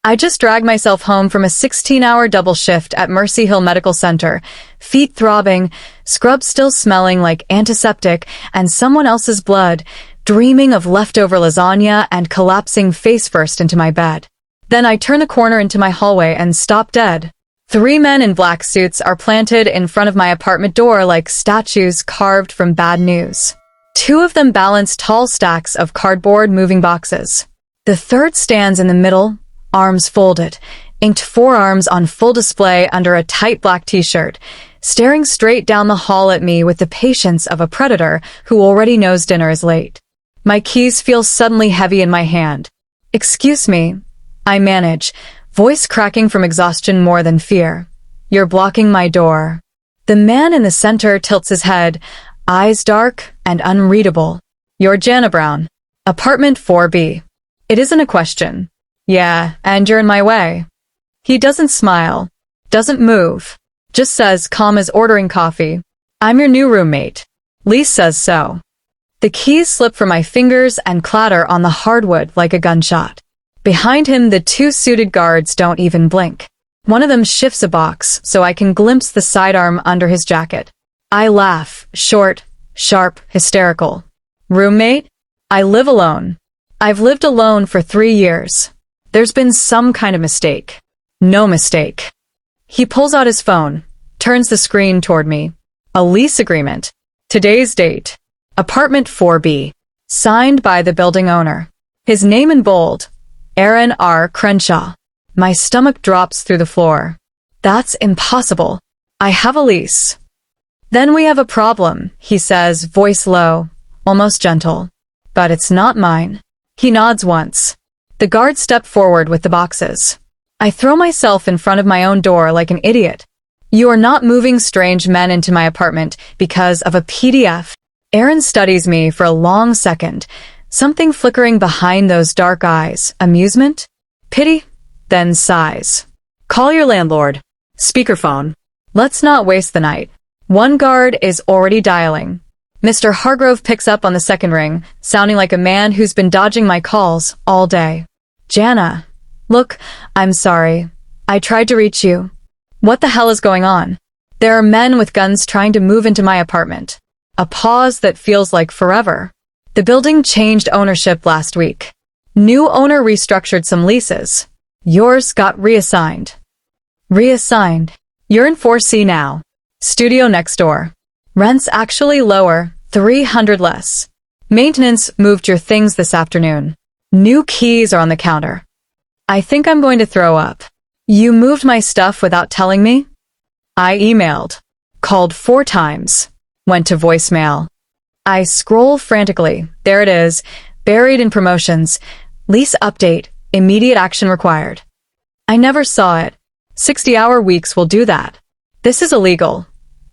I just dragged myself home from a 16-hour double shift at Mercy Hill Medical Center, feet throbbing, scrubs still smelling like antiseptic and someone else's blood, dreaming of leftover lasagna and collapsing face first into my bed. Then I turn the corner into my hallway and stop dead. 3 men in black suits are planted in front of my apartment door like statues carved from bad news. 2 of them balance tall stacks of cardboard moving boxes. The third stands in the middle, arms folded, inked forearms on full display under a tight black t-shirt, staring straight down the hall at me with the patience of a predator who already knows dinner is late. My keys feel suddenly heavy in my hand. "Excuse me," I manage, voice cracking from exhaustion more than fear. "You're blocking my door." The man in the center tilts his head, eyes dark and unreadable. "You're Jana Brown. Apartment 4B. It isn't a question." "Yeah, and you're in my way." He doesn't smile, doesn't move, just says calm as ordering coffee. "I'm your new roommate. Lease says so." The keys slip from my fingers and clatter on the hardwood like a gunshot. Behind him, the 2 suited guards don't even blink. One of them shifts a box so I can glimpse the sidearm under his jacket. I laugh, short, sharp, hysterical. "Roommate? I live alone. I've lived alone for 3 years. There's been some kind of mistake." "No mistake." He pulls out his phone, turns the screen toward me. "A lease agreement. Today's date. Apartment 4B. Signed by the building owner. His name in bold. Aaron R. Crenshaw." My stomach drops through the floor. "That's impossible. I have a lease." "Then we have a problem," he says, voice low, almost gentle. "But it's not mine." He nods once. The guards step forward with the boxes. I throw myself in front of my own door like an idiot. "You are not moving strange men into my apartment because of a PDF." Aaron studies me for a long second, something flickering behind those dark eyes. Amusement? Pity? Then sighs. "Call your landlord." Speakerphone. "Let's not waste the night." One guard is already dialing. Mr. Hargrove picks up on the second ring, sounding like a man who's been dodging my calls all day. "Jana. Look, I'm sorry. I tried to reach you." "What the hell is going on?" "There are men with guns trying to move into my apartment." A pause that feels like forever. "The building changed ownership last week. New owner restructured some leases. Yours got reassigned." "Reassigned? You're in 4C now. Studio next door. Rent's actually lower, 300 less. Maintenance moved your things this afternoon. New keys are on the counter." I think I'm going to throw up. "You moved my stuff without telling me?" I emailed. Called 4 times. Went to voicemail. I scroll frantically. There it is, buried in promotions. Lease update, immediate action required. I never saw it. 60-hour weeks will do that. "This is illegal,"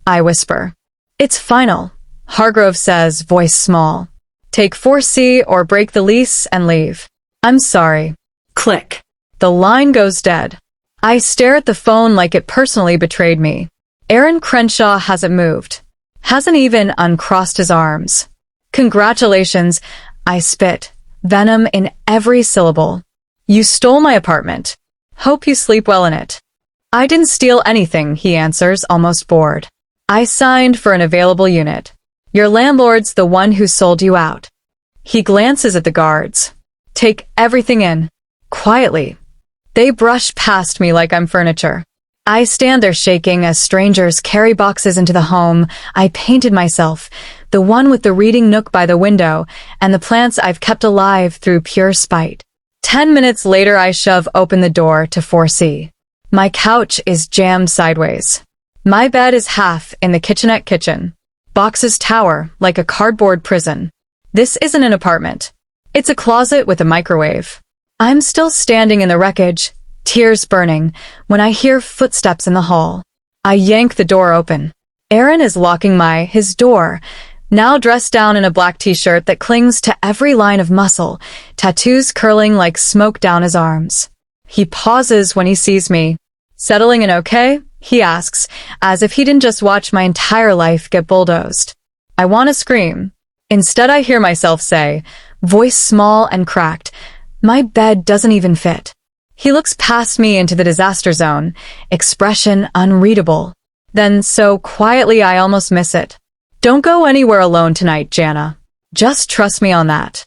I whisper. "It's final," Hargrove says, voice small. "Take 4C or break the lease and leave." "I'm sorry." Click. The line goes dead. I stare at the phone like it personally betrayed me. Aaron Crenshaw hasn't moved. Hasn't even uncrossed his arms. "Congratulations," I spit, venom in every syllable. "You stole my apartment. Hope you sleep well in it." "I didn't steal anything," he answers, almost bored. "I signed for an available unit. Your landlord's the one who sold you out." He glances at the guards. "Take everything in. Quietly." They brush past me like I'm furniture. I stand there shaking as strangers carry boxes into the home I painted myself, the one with the reading nook by the window, and the plants I've kept alive through pure spite. 10 minutes later, I shove open the door to 4C. My couch is jammed sideways. My bed is half in the kitchenette kitchen. Boxes tower like a cardboard prison. This isn't an apartment. It's a closet with a microwave. I'm still standing in the wreckage, tears burning, when I hear footsteps in the hall. I yank the door open. Aaron is locking his door, now dressed down in a black t-shirt that clings to every line of muscle, tattoos curling like smoke down his arms. He pauses when he sees me. "Settling in okay?" he asks, as if he didn't just watch my entire life get bulldozed. I want to scream. Instead, I hear myself say, voice small and cracked, "My bed doesn't even fit." He looks past me into the disaster zone, expression unreadable. Then so quietly I almost miss it. Don't go anywhere alone tonight, Jana. Just trust me on that.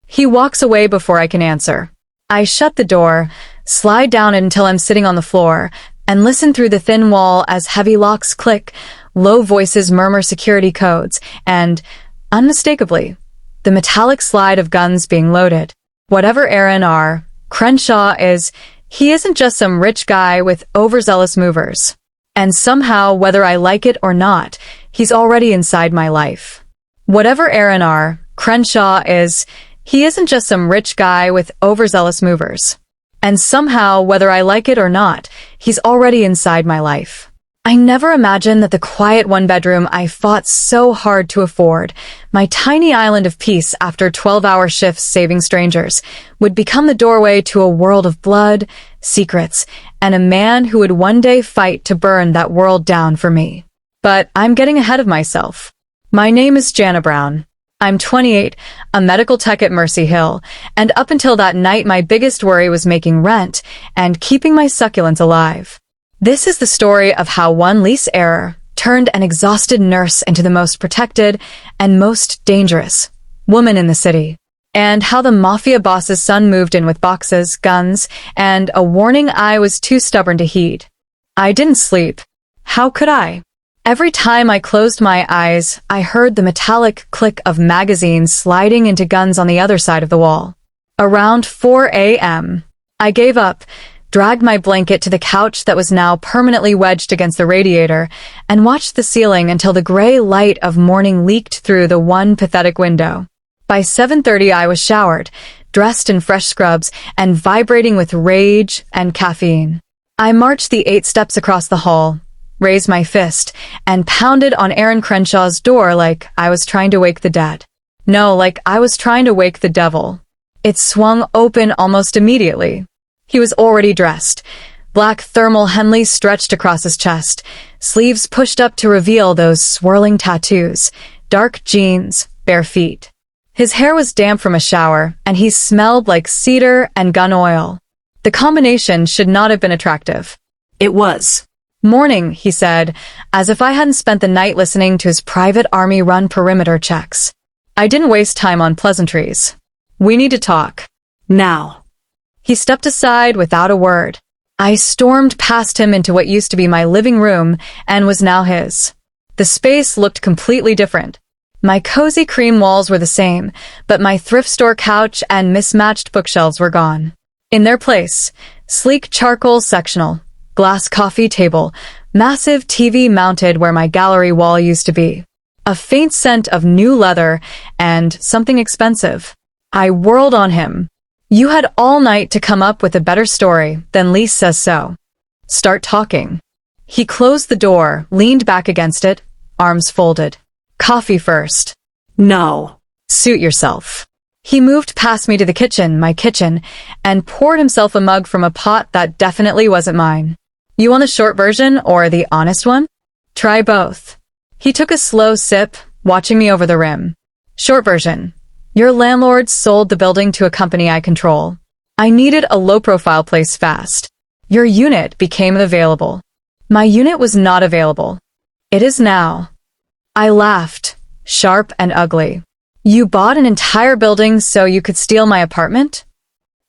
He walks away before I can answer. I shut the door, slide down until I'm sitting on the floor, and listen through the thin wall as heavy locks click, low voices murmur security codes, and, unmistakably, the metallic slide of guns being loaded. Whatever Aaron R. Crenshaw is, he isn't just some rich guy with overzealous movers. And somehow, whether I like it or not, he's already inside my life. Whatever Aaron R. Crenshaw is, he isn't just some rich guy with overzealous movers. And somehow, whether I like it or not, he's already inside my life. I never imagined that the quiet one-bedroom I fought so hard to afford, my tiny island of peace after 12-hour shifts saving strangers, would become the doorway to a world of blood, secrets, and a man who would one day fight to burn that world down for me. But I'm getting ahead of myself. My name is Jana Brown. I'm 28, a medical tech at Mercy Hill, and up until that night my biggest worry was making rent and keeping my succulents alive. This is the story of how one lease error turned an exhausted nurse into the most protected and most dangerous woman in the city, and how the Mafia boss's son moved in with boxes, guns, and a warning I was too stubborn to heed. I didn't sleep. How could I? Every time I closed my eyes, I heard the metallic click of magazines sliding into guns on the other side of the wall. Around 4 a.m., I gave up, dragged my blanket to the couch that was now permanently wedged against the radiator, and watched the ceiling until the gray light of morning leaked through the one pathetic window. By 7:30 I was showered, dressed in fresh scrubs, and vibrating with rage and caffeine. I marched the 8 steps across the hall, raised my fist, and pounded on Aaron Crenshaw's door like I was trying to wake the dead. No, like I was trying to wake the devil. It swung open almost immediately. He was already dressed. Black thermal Henley stretched across his chest, sleeves pushed up to reveal those swirling tattoos, dark jeans, bare feet. His hair was damp from a shower, and he smelled like cedar and gun oil. The combination should not have been attractive. It was. Morning, he said, as if I hadn't spent the night listening to his private army-run perimeter checks. I didn't waste time on pleasantries. We need to talk. Now. He stepped aside without a word. I stormed past him into what used to be my living room and was now his. The space looked completely different. My cozy cream walls were the same, but my thrift store couch and mismatched bookshelves were gone. In their place, sleek charcoal sectional, glass coffee table, massive TV mounted where my gallery wall used to be. A faint scent of new leather and something expensive. I whirled on him. You had all night to come up with a better story than lease says so. Start talking. He closed the door, leaned back against it, arms folded. Coffee first. No. Suit yourself. He moved past me to the kitchen, my kitchen, and poured himself a mug from a pot that definitely wasn't mine. You want the short version or the honest one? Try both. He took a slow sip, watching me over the rim. Short version. Your landlord sold the building to a company I control. I needed a low-profile place fast. Your unit became available. My unit was not available. It is now. I laughed, sharp and ugly. You bought an entire building so you could steal my apartment?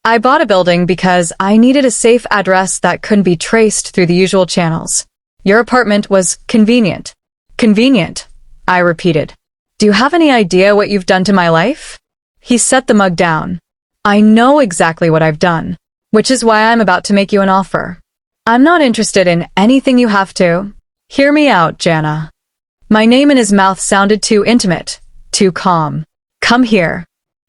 I bought a building because I needed a safe address that couldn't be traced through the usual channels. Your apartment was convenient. Convenient, I repeated. Do you have any idea what you've done to my life? He set the mug down. I know exactly what I've done, which is why I'm about to make you an offer. I'm not interested in anything you have to. Hear me out, Jana. My name in his mouth sounded too intimate, too calm. Come here.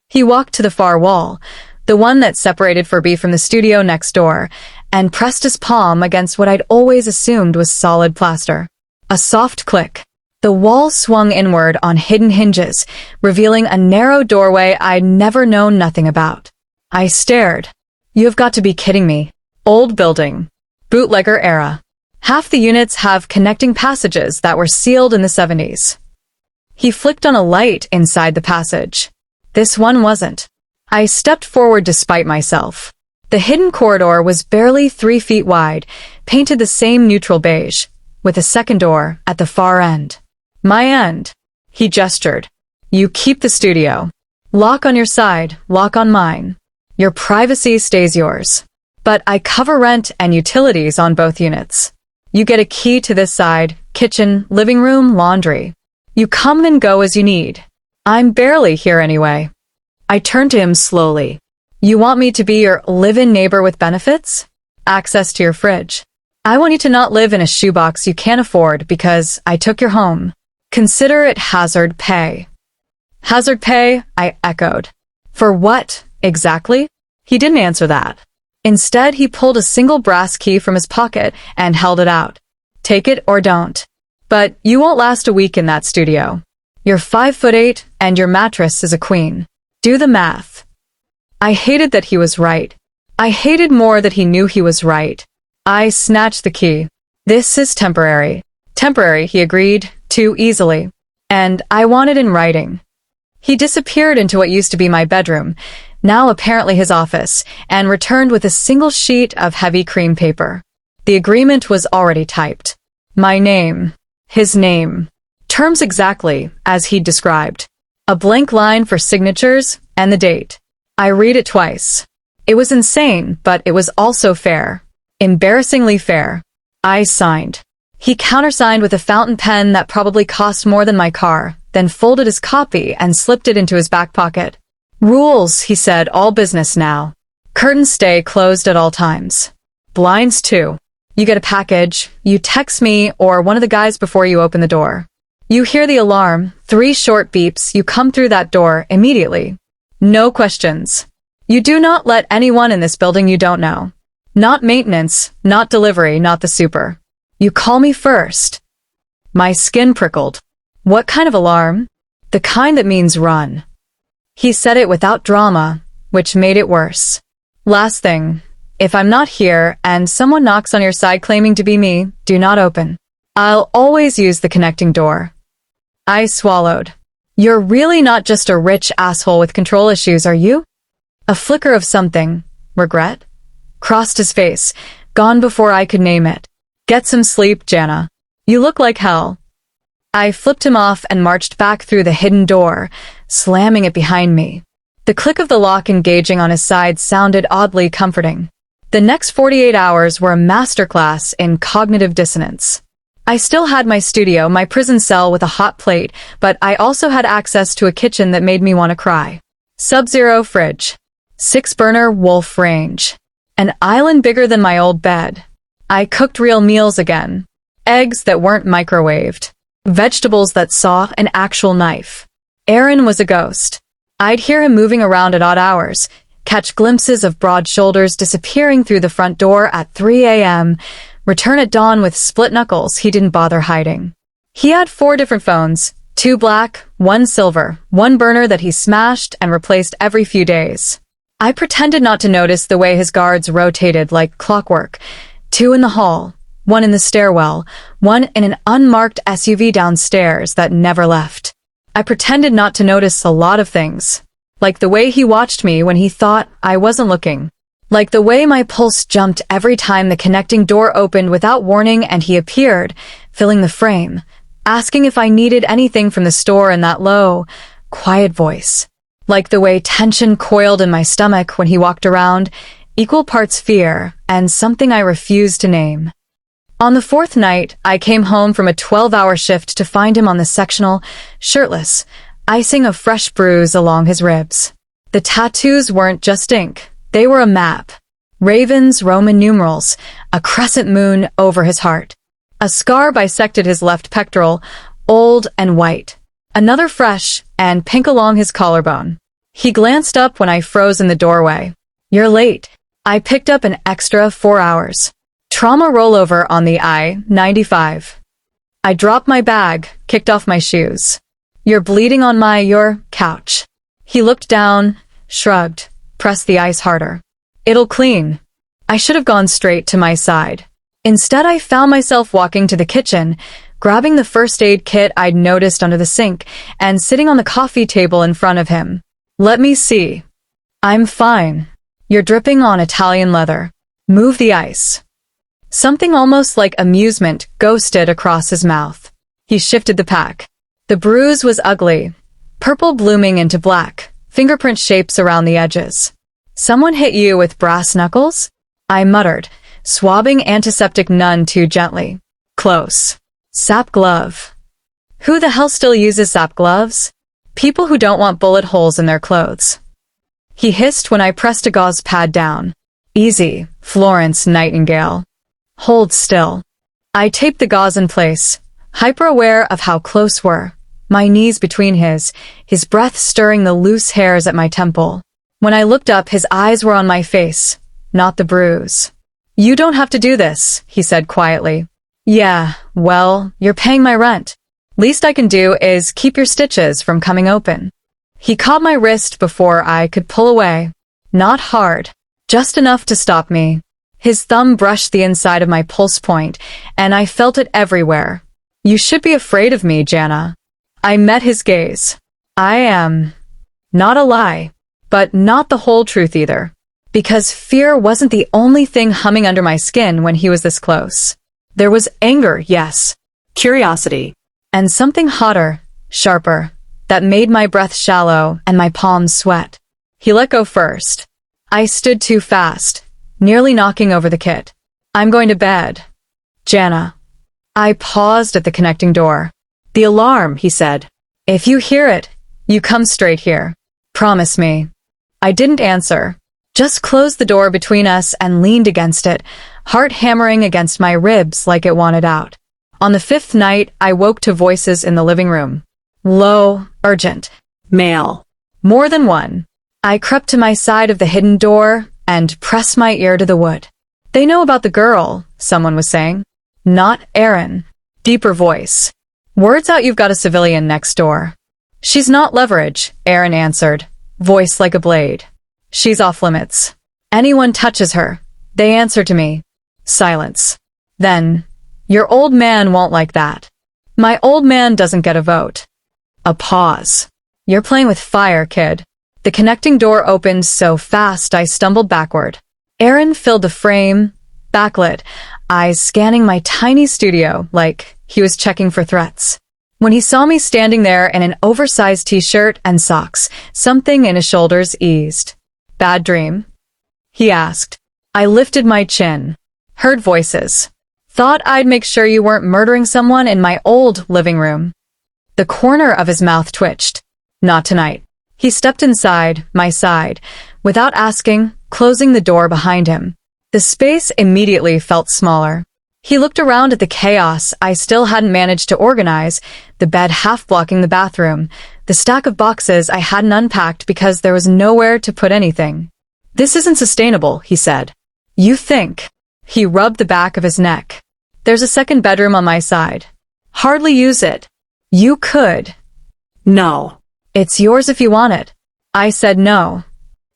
He walked to the far wall, the one that separated Furby from the studio next door, and pressed his palm against what I'd always assumed was solid plaster. A soft click. The wall swung inward on hidden hinges, revealing a narrow doorway I'd never known nothing about. I stared. You have got to be kidding me. Old building. Bootlegger era. Half the units have connecting passages that were sealed in the 70s. He flicked on a light inside the passage. This one wasn't. I stepped forward despite myself. The hidden corridor was barely 3 feet wide, painted the same neutral beige, with a second door at the far end. My end. He gestured. You keep the studio. Lock on your side, lock on mine. Your privacy stays yours. But I cover rent and utilities on both units. You get a key to this side, kitchen, living room, laundry. You come and go as you need. I'm barely here anyway. I turned to him slowly. You want me to be your live-in neighbor with benefits? Access to your fridge. I want you to not live in a shoebox you can't afford because I took your home. Consider it hazard pay. Hazard pay? I echoed. For what, exactly? He didn't answer that. Instead, he pulled a single brass key from his pocket and held it out. Take it or don't. But you won't last a week in that studio. You're 5'8" and your mattress is a queen. Do the math. I hated that he was right. I hated more that he knew he was right. I snatched the key. This is temporary. Temporary, he agreed, too easily. And I want it in writing. He disappeared into what used to be my bedroom, now apparently his office, and returned with a single sheet of heavy cream paper. The agreement was already typed. My name. His name. Terms exactly as he'd described. A blank line for signatures and the date. I read it twice. It was insane, but it was also fair. Embarrassingly fair. I signed. He countersigned with a fountain pen that probably cost more than my car, then folded his copy and slipped it into his back pocket. Rules, he said, all business now. Curtains stay closed at all times. Blinds too. You get a package, you text me or one of the guys before you open the door. You hear the alarm, 3 short beeps, you come through that door immediately. No questions. You do not let anyone in this building you don't know. Not maintenance, not delivery, not the super. You call me first. My skin prickled. What kind of alarm? The kind that means run. He said it without drama, which made it worse. Last thing, if I'm not here and someone knocks on your side claiming to be me, do not open. I'll always use the connecting door. I swallowed. You're really not just a rich asshole with control issues, are you? A flicker of something, regret, crossed his face, gone before I could name it. Get some sleep, Jana. You look like hell. I flipped him off and marched back through the hidden door, slamming it behind me. The click of the lock engaging on his side sounded oddly comforting. The next 48 hours were a masterclass in cognitive dissonance. I still had my studio, my prison cell with a hot plate, but I also had access to a kitchen that made me want to cry. Sub-zero fridge. 6-burner Wolf range. An island bigger than my old bed. I cooked real meals again. Eggs that weren't microwaved. Vegetables that saw an actual knife. Aaron was a ghost. I'd hear him moving around at odd hours, catch glimpses of broad shoulders disappearing through the front door at 3 a.m., return at dawn with split knuckles he didn't bother hiding. He had 4 different phones, 2 black, 1 silver, 1 burner that he smashed and replaced every few days. I pretended not to notice the way his guards rotated like clockwork. 2 in the hall, 1 in the stairwell, 1 in an unmarked SUV downstairs that never left. I pretended not to notice a lot of things, like the way he watched me when he thought I wasn't looking. Like the way my pulse jumped every time the connecting door opened without warning and he appeared, filling the frame, asking if I needed anything from the store in that low, quiet voice. Like the way tension coiled in my stomach when he walked around, equal parts fear and something I refused to name. On the 4th night, I came home from a 12-hour shift to find him on the sectional, shirtless, icing a fresh bruise along his ribs. The tattoos weren't just ink. They were a map. Ravens, Roman numerals, a crescent moon over his heart. A scar bisected his left pectoral, old and white. Another fresh and pink along his collarbone. He glanced up when I froze in the doorway. You're late. I picked up an extra 4 hours. Trauma rollover on the I-95. I dropped my bag, kicked off my shoes. You're bleeding on your couch. He looked down, shrugged. Pressed the ice harder. It'll clean. I should have gone straight to my side. Instead, I found myself walking to the kitchen, grabbing the first aid kit I'd noticed under the sink, and sitting on the coffee table in front of him. Let me see. I'm fine. You're dripping on Italian leather. Move the ice. Something almost like amusement ghosted across his mouth. He shifted the pack. The bruise was ugly, purple blooming into black, fingerprint shapes around the edges. Someone hit you with brass knuckles? I muttered, swabbing antiseptic none too gently. Close. Sap glove. Who the hell still uses sap gloves? People who don't want bullet holes in their clothes. He hissed when I pressed a gauze pad down. Easy, Florence Nightingale. Hold still. I taped the gauze in place, hyper-aware of how close we're. My knees between his breath stirring the loose hairs at my temple. When I looked up, his eyes were on my face, not the bruise. You don't have to do this, he said quietly. Yeah, well, you're paying my rent. Least I can do is keep your stitches from coming open. He caught my wrist before I could pull away. Not hard, just enough to stop me. His thumb brushed the inside of my pulse point, and I felt it everywhere. You should be afraid of me, Jana. I met his gaze. I am. Not a lie, but not the whole truth either. Because fear wasn't the only thing humming under my skin when he was this close. There was anger, yes. Curiosity. And something hotter, sharper, that made my breath shallow and my palms sweat. He let go first. I stood too fast, nearly knocking over the kit. I'm going to bed. Jana. I paused at the connecting door. The alarm, he said. If you hear it, you come straight here. Promise me. I didn't answer. Just closed the door between us and leaned against it, heart hammering against my ribs like it wanted out. On the 5th night, I woke to voices in the living room. Low, urgent. Male. More than one. I crept to my side of the hidden door and pressed my ear to the wood. They know about the girl, someone was saying. Not Aaron. Deeper voice. Words out, you've got a civilian next door. She's not leverage, Aaron answered, voice like a blade. She's off limits. Anyone touches her, they answer to me. Silence. Then, your old man won't like that. My old man doesn't get a vote. A pause. You're playing with fire, kid. The connecting door opened so fast I stumbled backward. Aaron filled the frame, backlit, eyes scanning my tiny studio like he was checking for threats. When he saw me standing there in an oversized t-shirt and socks, something in his shoulders eased. Bad dream? He asked. I lifted my chin. Heard voices. Thought I'd make sure you weren't murdering someone in my old living room. The corner of his mouth twitched. Not tonight. He stepped inside, my side, without asking, closing the door behind him. The space immediately felt smaller. He looked around at the chaos I still hadn't managed to organize, the bed half blocking the bathroom, the stack of boxes I hadn't unpacked because there was nowhere to put anything. This isn't sustainable, he said. You think. He rubbed the back of his neck. There's a second bedroom on my side. Hardly use it. You could. No. It's yours if you want it. I said no.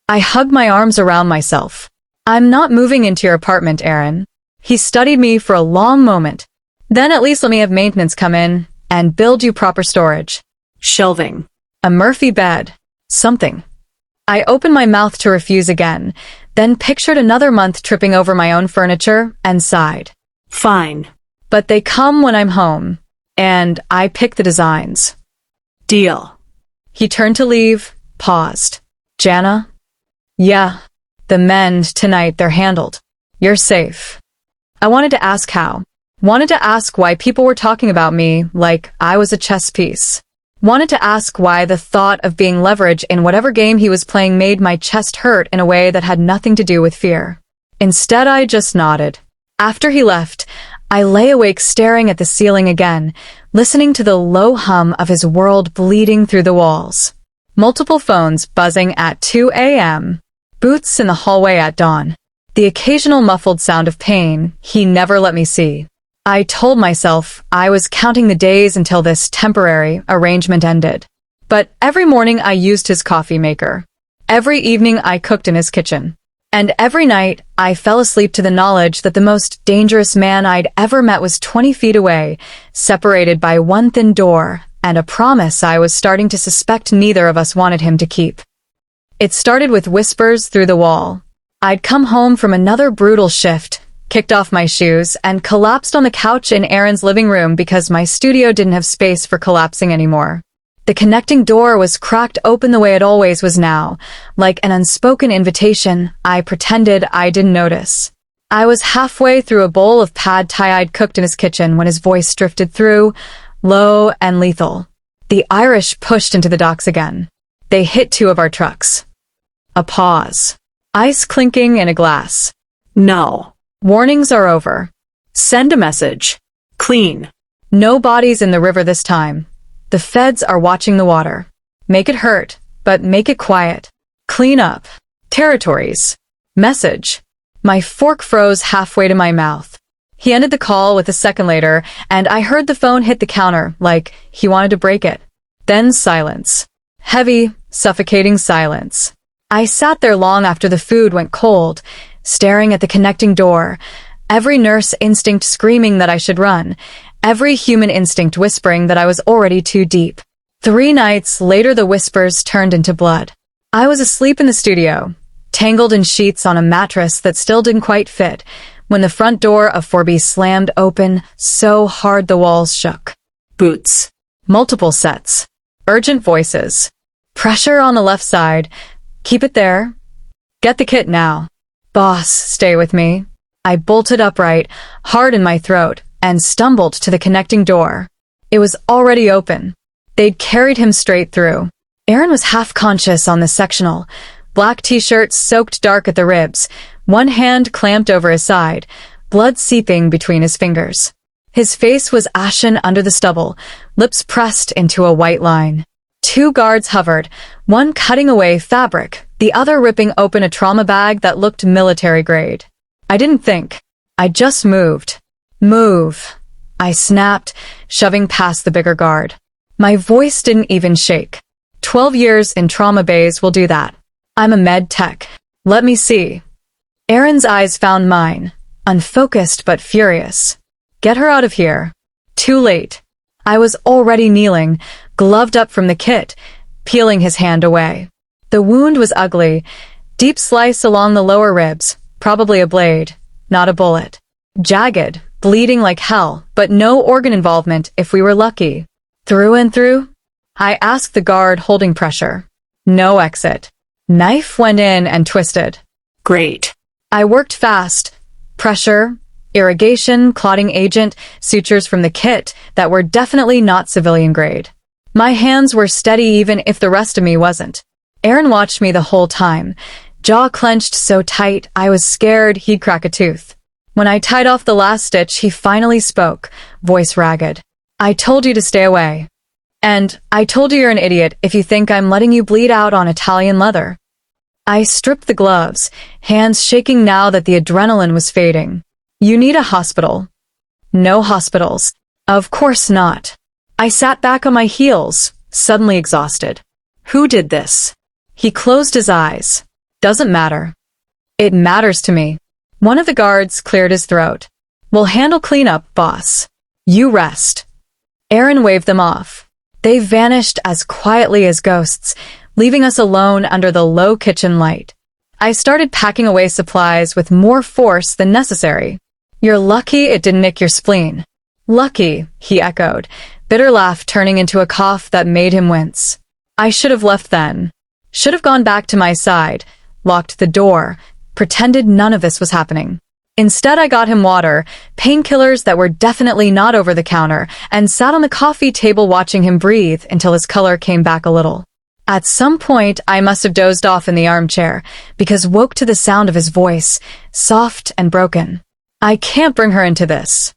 I hugged my arms around myself. I'm not moving into your apartment, Aaron. He studied me for a long moment. Then at least let me have maintenance come in and build you proper storage. Shelving. A Murphy bed. Something. I opened my mouth to refuse again, then pictured another month tripping over my own furniture and sighed. Fine. But they come when I'm home, and I pick the designs. Deal. He turned to leave, paused. Jana? Yeah. The mend tonight, they're handled. You're safe. I wanted to ask how. Wanted to ask why people were talking about me like I was a chess piece. Wanted to ask why the thought of being leverage in whatever game he was playing made my chest hurt in a way that had nothing to do with fear. Instead, I just nodded. After he left, I lay awake staring at the ceiling again, listening to the low hum of his world bleeding through the walls. Multiple phones buzzing at 2 a.m. Boots in the hallway at dawn. The occasional muffled sound of pain he never let me see. I told myself I was counting the days until this temporary arrangement ended. But every morning I used his coffee maker. Every evening I cooked in his kitchen. And every night I fell asleep to the knowledge that the most dangerous man I'd ever met was 20 feet away, separated by one thin door and a promise I was starting to suspect neither of us wanted him to keep. It started with whispers through the wall. I'd come home from another brutal shift, kicked off my shoes, and collapsed on the couch in Aaron's living room because my studio didn't have space for collapsing anymore. The connecting door was cracked open the way it always was now, like an unspoken invitation. I pretended I didn't notice. I was halfway through a bowl of pad thai I'd cooked in his kitchen when his voice drifted through, low and lethal. The Irish pushed into the docks again. They hit 2 of our trucks. A pause. Ice clinking in a glass. No. Warnings are over. Send a message. Clean. No bodies in the river this time. The feds are watching the water. Make it hurt, but make it quiet. Clean up. Territories. Message. My fork froze halfway to my mouth. He ended the call with a second later, and I heard the phone hit the counter like he wanted to break it. Then silence. Heavy, suffocating silence. I sat there long after the food went cold, staring at the connecting door, every nurse instinct screaming that I should run, every human instinct whispering that I was already too deep. 3 nights later, the whispers turned into blood. I was asleep in the studio, tangled in sheets on a mattress that still didn't quite fit, when the front door of 4B slammed open so hard the walls shook. Boots. Multiple sets. Urgent voices. Pressure on the left side. Keep it there. Get the kit now. Boss, stay with me. I bolted upright, hard in my throat, and stumbled to the connecting door. It was already open. They'd carried him straight through. Aaron was half-conscious on the sectional, black t-shirt soaked dark at the ribs, one hand clamped over his side, blood seeping between his fingers. His face was ashen under the stubble, lips pressed into a white line. 2 guards hovered, one cutting away fabric, the other ripping open a trauma bag that looked military-grade. I didn't think. I just moved. Move. I snapped, shoving past the bigger guard. My voice didn't even shake. 12 years in trauma bays will do that. I'm a med tech. Let me see. Aaron's eyes found mine, unfocused but furious. Get her out of here. Too late. I was already kneeling, gloved up from the kit, peeling his hand away. The wound was ugly, deep slice along the lower ribs, probably a blade, not a bullet. Jagged, bleeding like hell, but no organ involvement if we were lucky. Through and through? I asked the guard holding pressure. No exit. Knife went in and twisted. Great. I worked fast. Pressure, irrigation, clotting agent, sutures from the kit that were definitely not civilian grade. My hands were steady even if the rest of me wasn't. Aaron watched me the whole time, jaw clenched so tight I was scared he'd crack a tooth. When I tied off the last stitch, he finally spoke, voice ragged. I told you to stay away. And I told you you're an idiot if you think I'm letting you bleed out on Italian leather. I stripped the gloves, hands shaking now that the adrenaline was fading. You need a hospital. No hospitals. Of course not. I sat back on my heels, suddenly exhausted. Who did this? He closed his eyes. Doesn't matter. It matters to me. One of the guards cleared his throat. We'll handle cleanup, boss. You rest. Aaron waved them off. They vanished as quietly as ghosts, leaving us alone under the low kitchen light. I started packing away supplies with more force than necessary. You're lucky it didn't nick your spleen. Lucky, he echoed, bitter laugh turning into a cough that made him wince. I should have left then. Should have gone back to my side, locked the door, pretended none of this was happening. Instead, I got him water, painkillers that were definitely not over the counter, and sat on the coffee table watching him breathe until his color came back a little. At some point, I must have dozed off in the armchair, because woke to the sound of his voice, soft and broken. I can't bring her into this.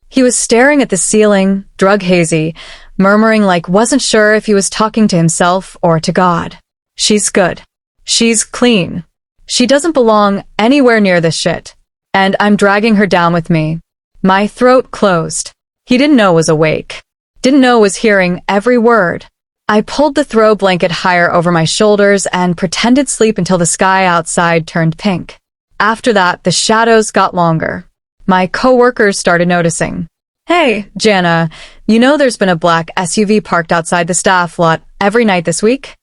He was staring at the ceiling, drug hazy, murmuring like wasn't sure if he was talking to himself or to God. She's good. She's clean. She doesn't belong anywhere near this shit. And I'm dragging her down with me. My throat closed. He didn't know I was awake. Didn't know I was hearing every word. I pulled the throw blanket higher over my shoulders and pretended sleep until the sky outside turned pink. After that, the shadows got longer. My coworkers started noticing. Hey, Jana, you know there's been a black SUV parked outside the staff lot every night this week?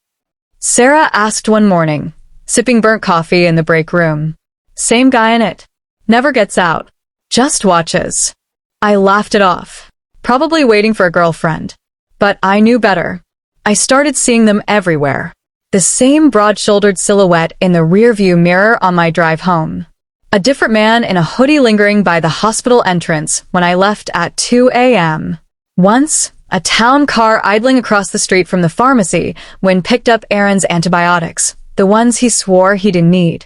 Sarah asked one morning, sipping burnt coffee in the break room. Same guy in it. Never gets out. Just watches. I laughed it off. Probably waiting for a girlfriend. But I knew better. I started seeing them everywhere. The same broad-shouldered silhouette in the rearview mirror on my drive home. A different man in a hoodie lingering by the hospital entrance when I left at 2 a.m. Once, a town car idling across the street from the pharmacy when picked up Aaron's antibiotics, the ones he swore he didn't need.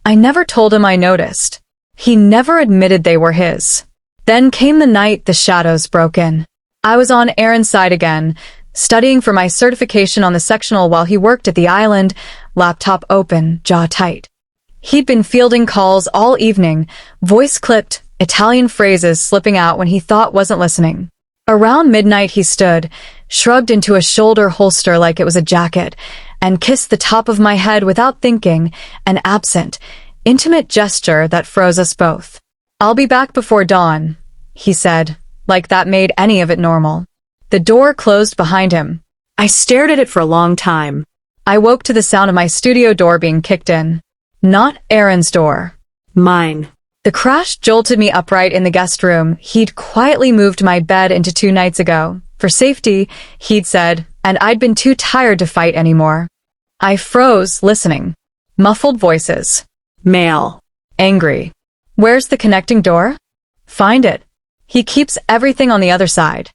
I never told him I noticed. He never admitted they were his. Then came the night the shadows broke in. I was on Aaron's side again, studying for my certification on the sectional while he worked at the island, laptop open, jaw tight. He'd been fielding calls all evening, voice-clipped, Italian phrases slipping out when he thought wasn't listening. Around midnight he stood, shrugged into a shoulder holster like it was a jacket, and kissed the top of my head without thinking, an absent, intimate gesture that froze us both. "I'll be back before dawn," he said, like that made any of it normal. The door closed behind him. I stared at it for a long time. I woke to the sound of my studio door being kicked in. Not Aaron's door. Mine. The crash jolted me upright in the guest room. He'd quietly moved my bed into 2 nights ago. For safety, he'd said, and I'd been too tired to fight anymore. I froze, listening. Muffled voices. Mail. Angry. "Where's the connecting door?" "Find it. He keeps everything on the other side."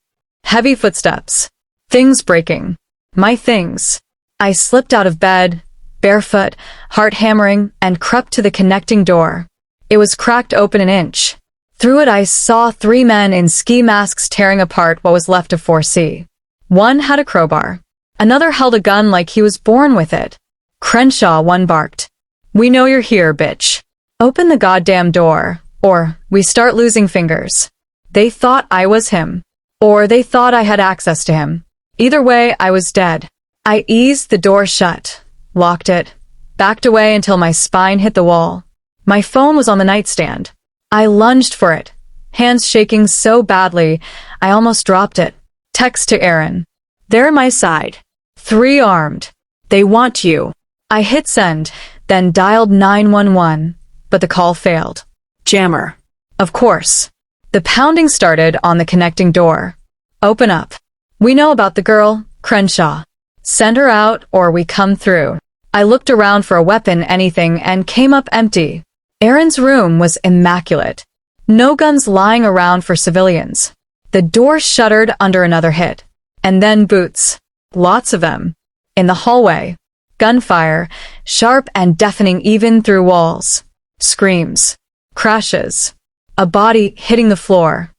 Heavy footsteps. Things breaking. My things. I slipped out of bed, barefoot, heart hammering, and crept to the connecting door. It was cracked open an inch. Through it I saw 3 men in ski masks tearing apart what was left of 4C. One had a crowbar. Another held a gun like he was born with it. "Crenshaw," one barked. "We know you're here, bitch. Open the goddamn door, or we start losing fingers." They thought I was him. Or they thought I had access to him. Either way, I was dead. I eased the door shut, locked it, backed away until my spine hit the wall. My phone was on the nightstand. I lunged for it, hands shaking so badly, I almost dropped it. Text to Aaron. "They're my side. 3 armed. They want you." I hit send, then dialed 911, but the call failed. Jammer. Of course. The pounding started on the connecting door. "Open up. We know about the girl, Crenshaw. Send her out or we come through." I looked around for a weapon, anything, and came up empty. Aaron's room was immaculate. No guns lying around for civilians. The door shuddered under another hit. And then boots. Lots of them. In the hallway. Gunfire, sharp and deafening even through walls. Screams. Crashes. A body hitting the floor.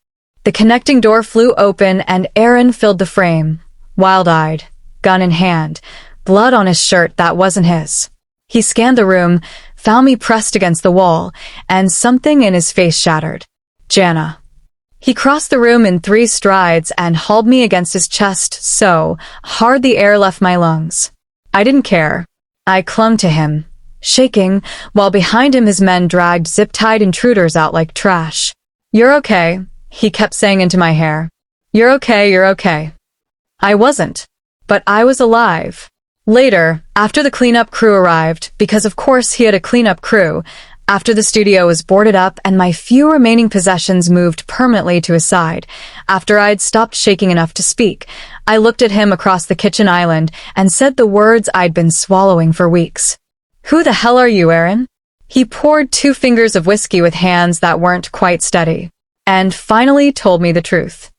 The connecting door flew open and Aaron filled the frame, wild-eyed, gun in hand, blood on his shirt that wasn't his. He scanned the room, found me pressed against the wall, and something in his face shattered. "Jana." He crossed the room in 3 strides and hauled me against his chest so hard the air left my lungs. I didn't care. I clung to him, shaking, while behind him his men dragged zip-tied intruders out like trash. "You're okay," he kept saying into my hair. "You're okay, you're okay." I wasn't, but I was alive. Later, after the cleanup crew arrived, because of course he had a cleanup crew, after the studio was boarded up and my few remaining possessions moved permanently to his side, after I'd stopped shaking enough to speak, I looked at him across the kitchen island and said the words I'd been swallowing for weeks. "Who the hell are you, Aaron?" He poured 2 fingers of whiskey with hands that weren't quite steady, and finally told me the truth.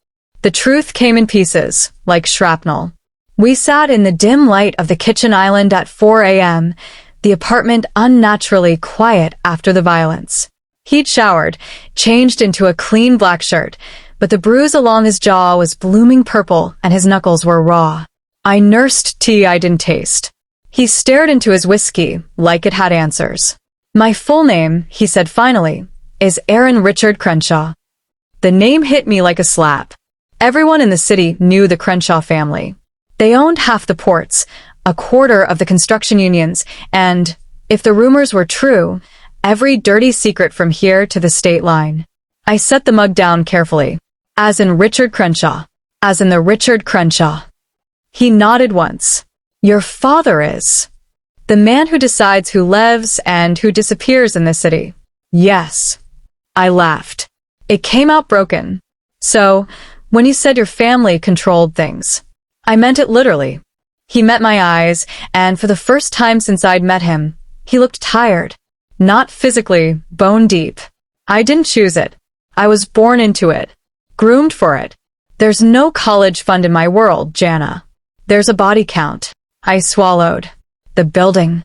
The truth came in pieces, like shrapnel. We sat in the dim light of the kitchen island at 4 a.m., the apartment unnaturally quiet after the violence. He'd showered, changed into a clean black shirt, but the bruise along his jaw was blooming purple and his knuckles were raw. I nursed tea I didn't taste. He stared into his whiskey like it had answers. "My full name," he said finally, "is Aaron Richard Crenshaw." The name hit me like a slap. Everyone in the city knew the Crenshaw family. They owned half the ports, a quarter of the construction unions, and, if the rumors were true, every dirty secret from here to the state line. I set the mug down carefully. "As in Richard Crenshaw. As in the Richard Crenshaw." He nodded once. "Your father is." The man who decides who lives and who disappears in this city. Yes. I laughed. It came out broken. So, when you said your family controlled things, I meant it literally. He met my eyes, and for the first time since I'd met him, he looked tired. Not physically, bone deep. I didn't choose it. I was born into it. Groomed for it. There's no college fund in my world, Jana. There's a body count. I swallowed. The building.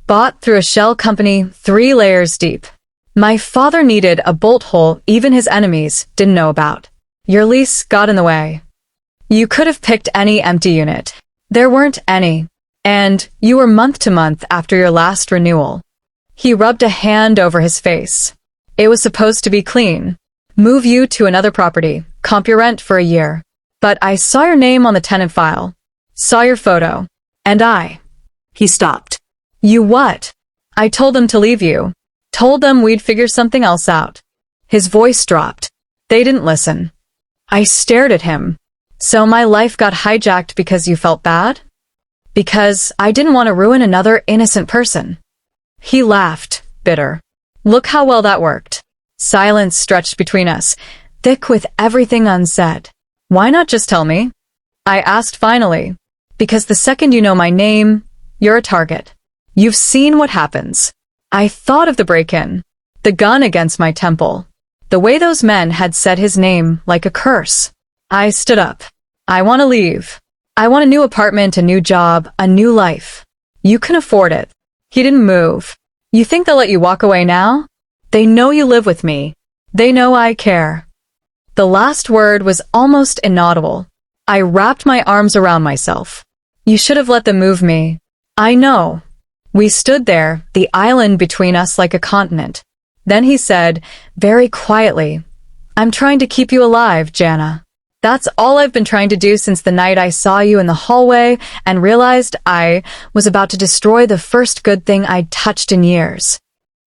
Bought through a shell company 3 layers deep. My father needed a bolt hole even his enemies didn't know about. Your lease got in the way. You could have picked any empty unit. There weren't any. And you were month to month after your last renewal. He rubbed a hand over his face. It was supposed to be clean. Move you to another property, comp your rent for a year. But I saw your name on the tenant file. Saw your photo. And He stopped. You what? I told them to leave you. Told them we'd figure something else out. His voice dropped. They didn't listen. I stared at him. So my life got hijacked because you felt bad? Because I didn't want to ruin another innocent person. He laughed, bitter. Look how well that worked. Silence stretched between us, thick with everything unsaid. Why not just tell me? I asked finally. Because the second you know my name, you're a target. You've seen what happens. I thought of the break-in. The gun against my temple. The way those men had said his name like a curse. I stood up. I want to leave. I want a new apartment, a new job, a new life. You can afford it. He didn't move. You think they'll let you walk away now? They know you live with me. They know I care. The last word was almost inaudible. I wrapped my arms around myself. You should have let them move me. I know. We stood there, the island between us like a continent. Then he said, very quietly, I'm trying to keep you alive, Jana. That's all I've been trying to do since the night I saw you in the hallway and realized I was about to destroy the first good thing I'd touched in years.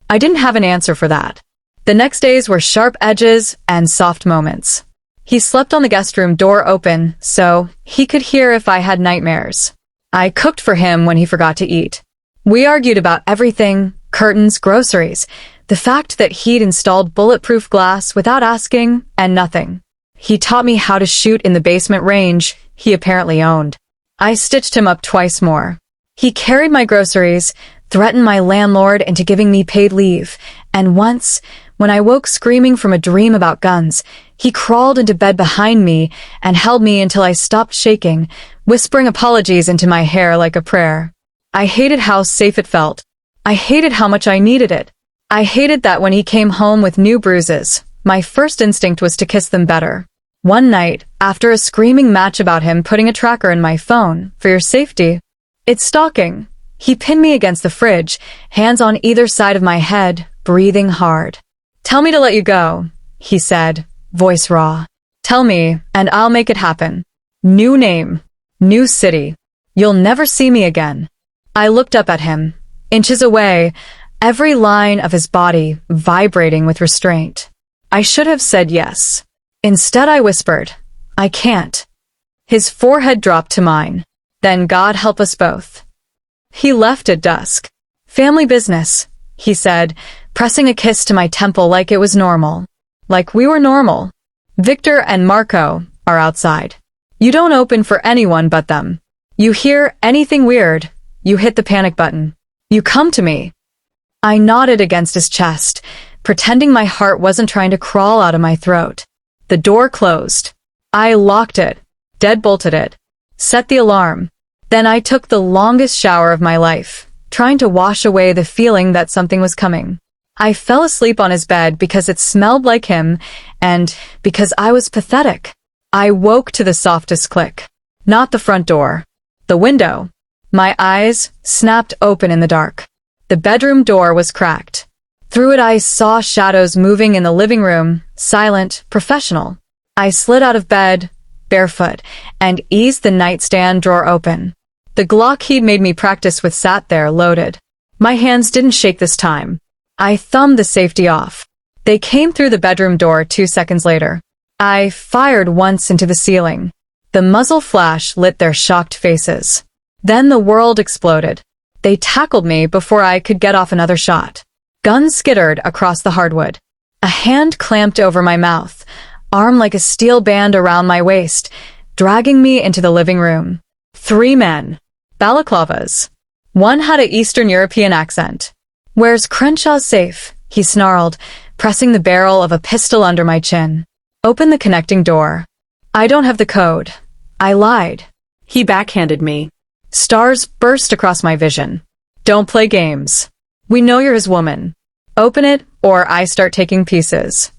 I didn't have an answer for that. The next days were sharp edges and soft moments. He slept on the guest room door open, so he could hear if I had nightmares. I cooked for him when he forgot to eat. We argued about everything, curtains, groceries, the fact that he'd installed bulletproof glass without asking, and nothing. He taught me how to shoot in the basement range he apparently owned. I stitched him up twice more. He carried my groceries, threatened my landlord into giving me paid leave, and once, when I woke screaming from a dream about guns, he crawled into bed behind me and held me until I stopped shaking, whispering apologies into my hair like a prayer. I hated how safe it felt. I hated how much I needed it. I hated that when he came home with new bruises, my first instinct was to kiss them better. One night, after a screaming match about him putting a tracker in my phone, for your safety, it's stalking. He pinned me against the fridge, hands on either side of my head, breathing hard. Tell me to let you go, he said, voice raw. Tell me, and I'll make it happen. New name. New city. You'll never see me again. I looked up at him, inches away, every line of his body vibrating with restraint. I should have said yes. Instead I whispered, I can't. His forehead dropped to mine. Then God help us both. He left at dusk. Family business, he said, pressing a kiss to my temple like it was normal. Like we were normal. Victor and Marco are outside. You don't open for anyone but them. You hear anything weird, you hit the panic button. You come to me. I nodded against his chest, pretending my heart wasn't trying to crawl out of my throat. The door closed. I locked it, deadbolted it, set the alarm. Then I took the longest shower of my life, trying to wash away the feeling that something was coming. I fell asleep on his bed because it smelled like him, and because I was pathetic. I woke to the softest click. Not the front door. The window. My eyes snapped open in the dark. The bedroom door was cracked. Through it I saw shadows moving in the living room, silent, professional. I slid out of bed, barefoot, and eased the nightstand drawer open. The Glock he'd made me practice with sat there, loaded. My hands didn't shake this time. I thumbed the safety off. They came through the bedroom door 2 seconds later. I fired once into the ceiling. The muzzle flash lit their shocked faces. Then the world exploded. They tackled me before I could get off another shot. Gun skittered across the hardwood. A hand clamped over my mouth, arm like a steel band around my waist, dragging me into the living room. 3 men. Balaclavas. One had an Eastern European accent. "Where's Crenshaw's safe?" he snarled, pressing the barrel of a pistol under my chin. "Open the connecting door." "I don't have the code." I lied. He backhanded me. Stars burst across my vision. "Don't play games. We know you're his woman. Open it, or I start taking pieces."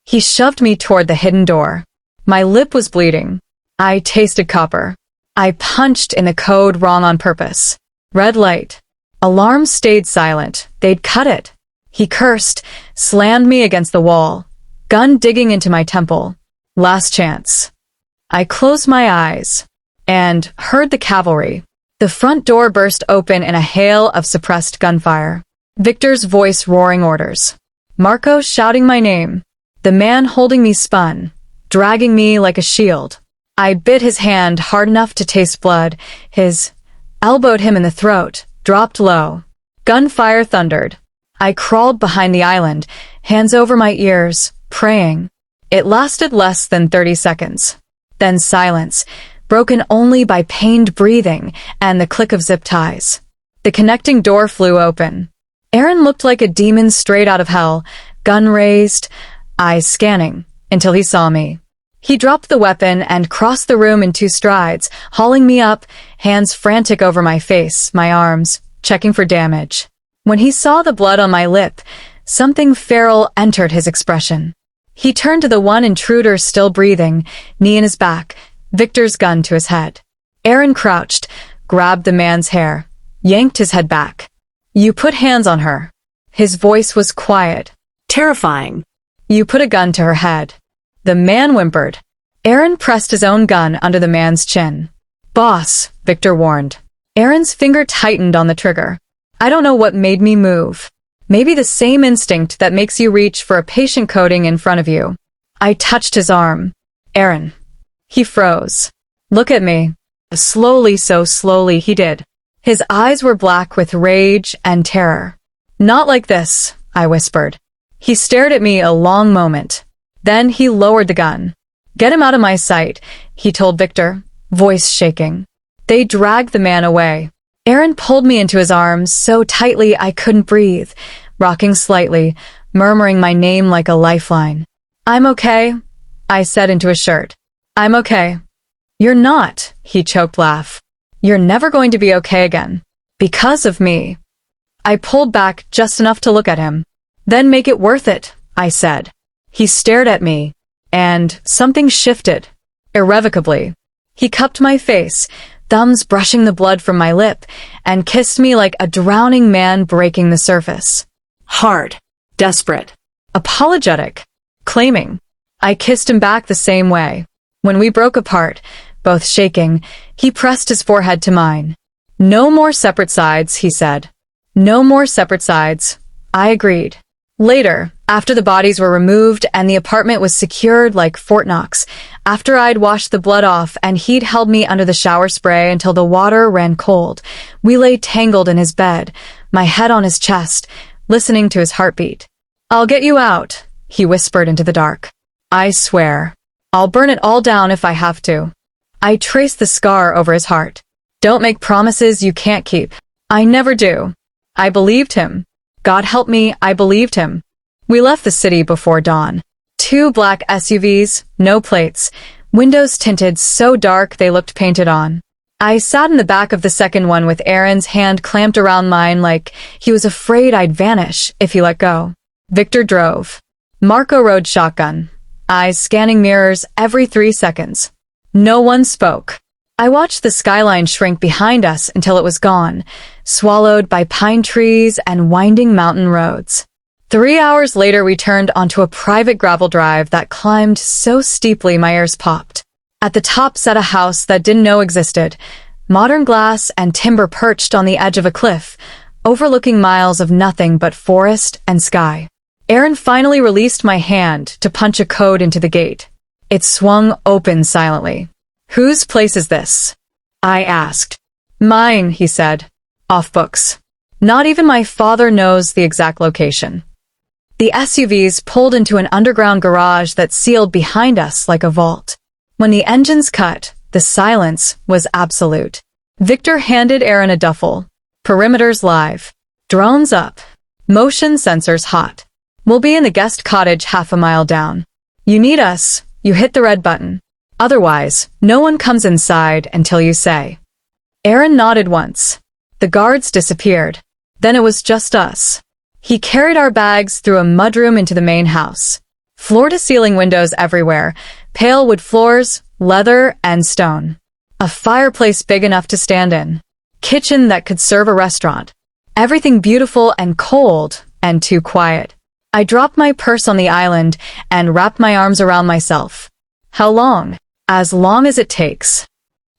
He shoved me toward the hidden door. My lip was bleeding. I tasted copper. I punched in the code wrong on purpose. Red light. Alarm stayed silent. They'd cut it. He cursed, slammed me against the wall, gun digging into my temple. Last chance. I closed my eyes and heard the cavalry. The front door burst open in a hail of suppressed gunfire. Victor's voice roaring orders. Marco shouting my name. The man holding me spun, dragging me like a shield. I bit his hand hard enough to taste blood. His elbowed him in the throat, dropped low. Gunfire thundered. I crawled behind the island, hands over my ears, praying. It lasted less than 30 seconds. Then silence, broken only by pained breathing and the click of zip ties. The connecting door flew open. Aaron looked like a demon straight out of hell, gun raised, eyes scanning, until he saw me. He dropped the weapon and crossed the room in 2 strides, hauling me up, hands frantic over my face, my arms, checking for damage. When he saw the blood on my lip, something feral entered his expression. He turned to the one intruder still breathing, knee in his back, Victor's gun to his head. Aaron crouched, grabbed the man's hair, yanked his head back. "You put hands on her." His voice was quiet. Terrifying. "You put a gun to her head." The man whimpered. Aaron pressed his own gun under the man's chin. "Boss," Victor warned. Aaron's finger tightened on the trigger. I don't know what made me move. Maybe the same instinct that makes you reach for a patient coating in front of you. I touched his arm. "Aaron." He froze. "Look at me." Slowly, so slowly, he did. His eyes were black with rage and terror. "Not like this," I whispered. He stared at me a long moment. Then he lowered the gun. "Get him out of my sight," he told Victor, voice shaking. They dragged the man away. Aaron pulled me into his arms so tightly I couldn't breathe, rocking slightly, murmuring my name like a lifeline. "I'm okay," I said into his shirt. "I'm okay." "You're not," he choked laugh. "You're never going to be okay again. Because of me." I pulled back just enough to look at him. "Then make it worth it," I said. He stared at me, and something shifted, irrevocably. He cupped my face, thumbs brushing the blood from my lip, and kissed me like a drowning man breaking the surface. Hard. Desperate. Apologetic. Claiming. I kissed him back the same way. When we broke apart, both shaking, he pressed his forehead to mine. "No more separate sides," he said. "No more separate sides." I agreed. Later, after the bodies were removed and the apartment was secured like Fort Knox, after I'd washed the blood off and he'd held me under the shower spray until the water ran cold, we lay tangled in his bed, my head on his chest, listening to his heartbeat. "I'll get you out," he whispered into the dark. "I swear. I'll burn it all down if I have to." I traced the scar over his heart. "Don't make promises you can't keep." I never do. I believed him. God help me, I believed him. We left the city before dawn. 2 black SUVs, no plates, windows tinted so dark they looked painted on. I sat in the back of the second one with Aaron's hand clamped around mine like he was afraid I'd vanish if he let go. Victor drove. Marco rode shotgun, eyes scanning mirrors every 3 seconds. No one spoke. I watched the skyline shrink behind us until it was gone, swallowed by pine trees and winding mountain roads. 3 hours later, we turned onto a private gravel drive that climbed so steeply my ears popped. At the top sat a house that didn't know existed, modern glass and timber perched on the edge of a cliff, overlooking miles of nothing but forest and sky. Aaron finally released my hand to punch a code into the gate. It swung open silently. "Whose place is this?" I asked. "Mine," he said. Off books. Not even my father knows the exact location. The SUVs pulled into an underground garage that sealed behind us like a vault. When the engines cut, the silence was absolute. Victor handed Aaron a duffel. Perimeters live. Drones up. Motion sensors hot. We'll be in the guest cottage half a mile down. You need us, you hit the red button. Otherwise, no one comes inside until you say. Aaron nodded once. The guards disappeared. Then it was just us. He carried our bags through a mudroom into the main house. Floor-to-ceiling windows everywhere, pale wood floors, leather, and stone. A fireplace big enough to stand in. Kitchen that could serve a restaurant. Everything beautiful and cold and too quiet. I dropped my purse on the island and wrapped my arms around myself. How long? As long as it takes.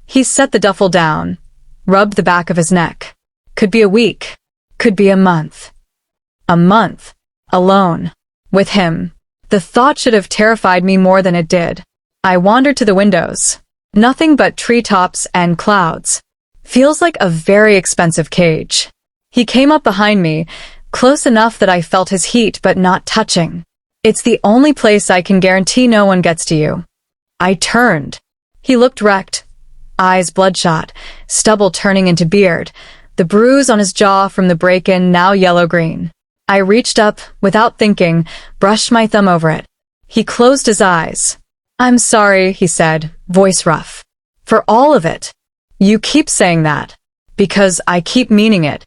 He set the duffel down, rubbed the back of his neck. Could be a week. Could be a month. A month. Alone. With him. The thought should have terrified me more than it did. I wandered to the windows. Nothing but treetops and clouds. Feels like a very expensive cage. He came up behind me, close enough that I felt his heat but not touching. It's the only place I can guarantee no one gets to you. I turned. He looked wrecked. Eyes bloodshot, stubble turning into beard, the bruise on his jaw from the break-in now yellow-green. I reached up, without thinking, brushed my thumb over it. He closed his eyes. I'm sorry, he said, voice rough. For all of it. You keep saying that. Because I keep meaning it.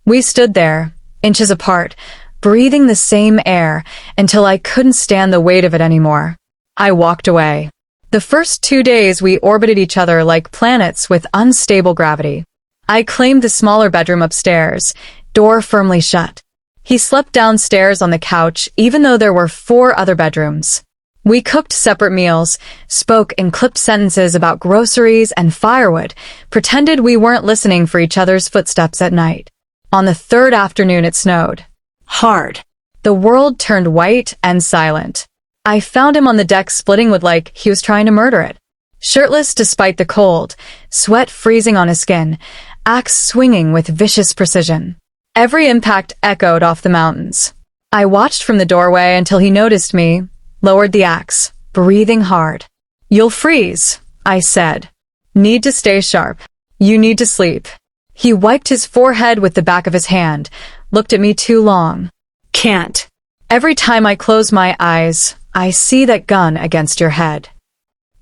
We stood there, inches apart, breathing the same air, until I couldn't stand the weight of it anymore. I walked away. The first 2 days we orbited each other like planets with unstable gravity. I claimed the smaller bedroom upstairs, door firmly shut. He slept downstairs on the couch even though there were 4 other bedrooms. We cooked separate meals, spoke in clipped sentences about groceries and firewood, pretended we weren't listening for each other's footsteps at night. On the 3rd afternoon it snowed. Hard. The world turned white and silent. I found him on the deck splitting wood like he was trying to murder it. Shirtless despite the cold, sweat freezing on his skin, axe swinging with vicious precision. Every impact echoed off the mountains. I watched from the doorway until he noticed me, lowered the axe, breathing hard. You'll freeze, I said. Need to stay sharp. You need to sleep. He wiped his forehead with the back of his hand, looked at me too long. Can't. Every time I close my eyes, I see that gun against your head.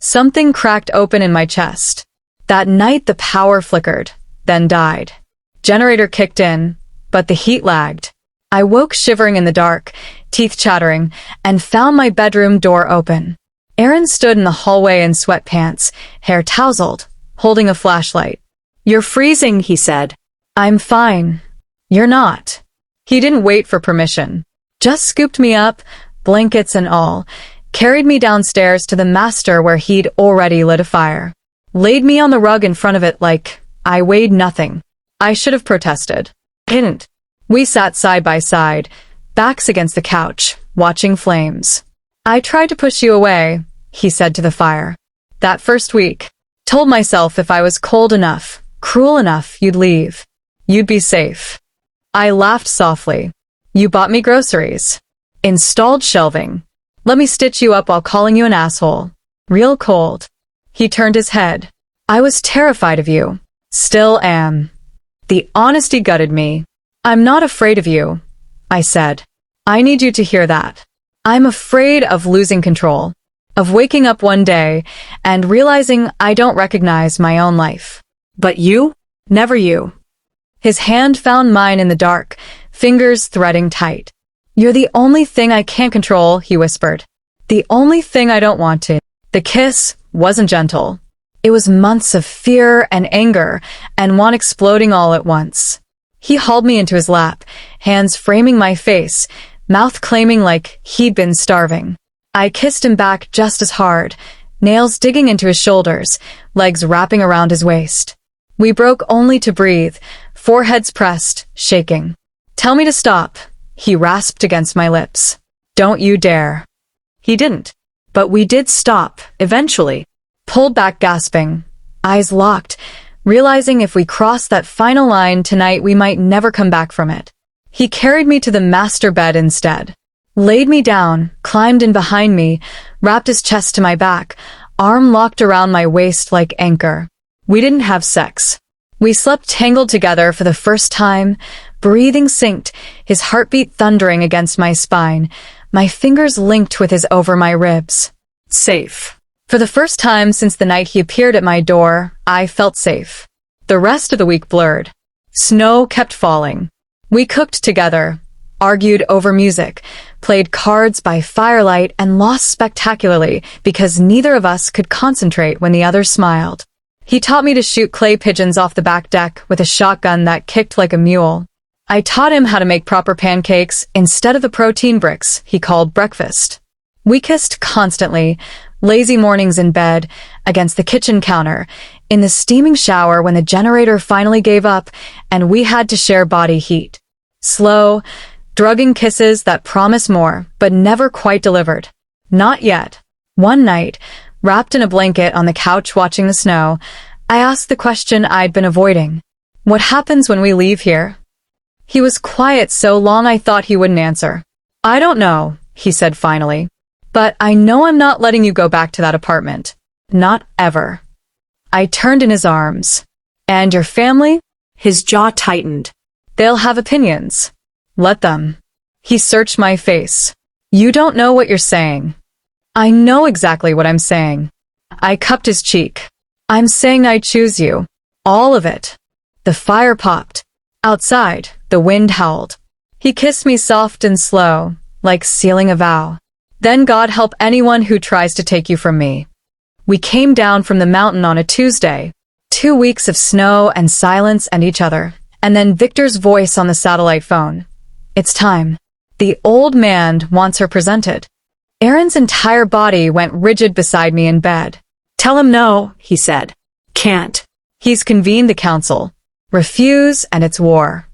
Something cracked open in my chest. That night the power flickered, then died. Generator kicked in, but the heat lagged. I woke shivering in the dark, teeth chattering, and found my bedroom door open. Aaron stood in the hallway in sweatpants, hair tousled, holding a flashlight. You're freezing, he said. I'm fine. You're not. He didn't wait for permission. Just scooped me up, blankets and all, carried me downstairs to the master where he'd already lit a fire. Laid me on the rug in front of it like I weighed nothing. I should have protested. Didn't. We sat side by side, backs against the couch, watching flames. I tried to push you away, he said to the fire. That first week. Told myself if I was cold enough, cruel enough, you'd leave. You'd be safe. I laughed softly. You bought me groceries. Installed shelving. Let me stitch you up while calling you an asshole. Real cold. He turned his head. I was terrified of you. Still am. The honesty gutted me. I'm not afraid of you, I said. I need you to hear that. I'm afraid of losing control. Of waking up one day and realizing I don't recognize my own life. But you? Never you. His hand found mine in the dark, fingers threading tight. You're the only thing I can't control, he whispered. The only thing I don't want to. The kiss wasn't gentle. It was months of fear and anger and one exploding all at once. He hauled me into his lap, hands framing my face, mouth claiming like he'd been starving. I kissed him back just as hard, nails digging into his shoulders, legs wrapping around his waist. We broke only to breathe, foreheads pressed, shaking. Tell me to stop, he rasped against my lips. Don't you dare. He didn't. But we did stop, eventually. Pulled back gasping, eyes locked, realizing if we crossed that final line tonight we might never come back from it. He carried me to the master bed instead, laid me down, climbed in behind me, wrapped his chest to my back, arm locked around my waist like anchor. We didn't have sex. We slept tangled together for the first time, breathing synced, his heartbeat thundering against my spine, my fingers linked with his over my ribs. Safe. For the first time since the night he appeared at my door, I felt safe. The rest of the week blurred. Snow kept falling. We cooked together, argued over music, played cards by firelight, and lost spectacularly because neither of us could concentrate when the other smiled. He taught me to shoot clay pigeons off the back deck with a shotgun that kicked like a mule. I taught him how to make proper pancakes instead of the protein bricks he called breakfast. We kissed constantly, lazy mornings in bed, against the kitchen counter, in the steaming shower when the generator finally gave up and we had to share body heat. Slow, drugging kisses that promise more, but never quite delivered. Not yet. One night, wrapped in a blanket on the couch watching the snow, I asked the question I'd been avoiding. What happens when we leave here? He was quiet so long I thought he wouldn't answer. I don't know, he said finally. But I know I'm not letting you go back to that apartment. Not ever. I turned in his arms. And your family? His jaw tightened. They'll have opinions. Let them. He searched my face. You don't know what you're saying. I know exactly what I'm saying. I cupped his cheek. I'm saying I choose you. All of it. The fire popped. Outside, the wind howled. He kissed me soft and slow, like sealing a vow. Then God help anyone who tries to take you from me. We came down from the mountain on a Tuesday. 2 weeks of snow and silence and each other. And then Victor's voice on the satellite phone. It's time. The old man wants her presented. Aaron's entire body went rigid beside me in bed. Tell him no, he said. Can't. He's convened the council. Refuse and it's war.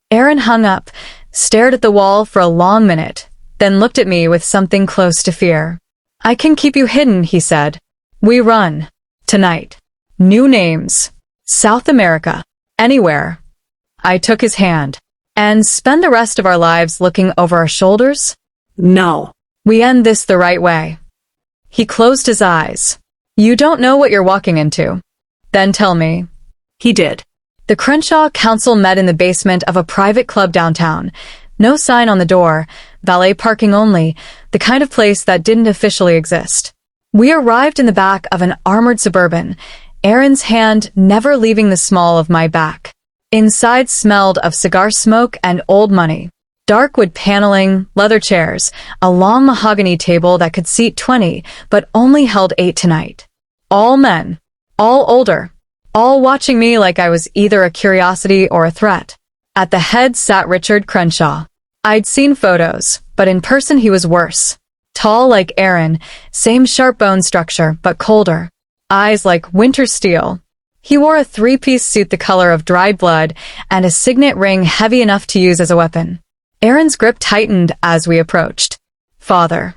Aaron hung up, stared at the wall for a long minute, then looked at me with something close to fear. I can keep you hidden, he said. We run. Tonight. New names. South America. Anywhere. I took his hand. And spend the rest of our lives looking over our shoulders? No. We end this the right way. He closed his eyes. You don't know what you're walking into. Then tell me. He did. The Crenshaw Council met in the basement of a private club downtown. No sign on the door, valet parking only, the kind of place that didn't officially exist. We arrived in the back of an armored Suburban, Aaron's hand never leaving the small of my back. Inside smelled of cigar smoke and old money. Dark wood paneling, leather chairs, a long mahogany table that could seat 20, but only held 8 tonight. All men. All older. All watching me like I was either a curiosity or a threat. At the head sat Richard Crenshaw. I'd seen photos, but in person he was worse. Tall like Aaron, same sharp bone structure, but colder. Eyes like winter steel. He wore a 3-piece suit the color of dried blood and a signet ring heavy enough to use as a weapon. Aaron's grip tightened as we approached. Father.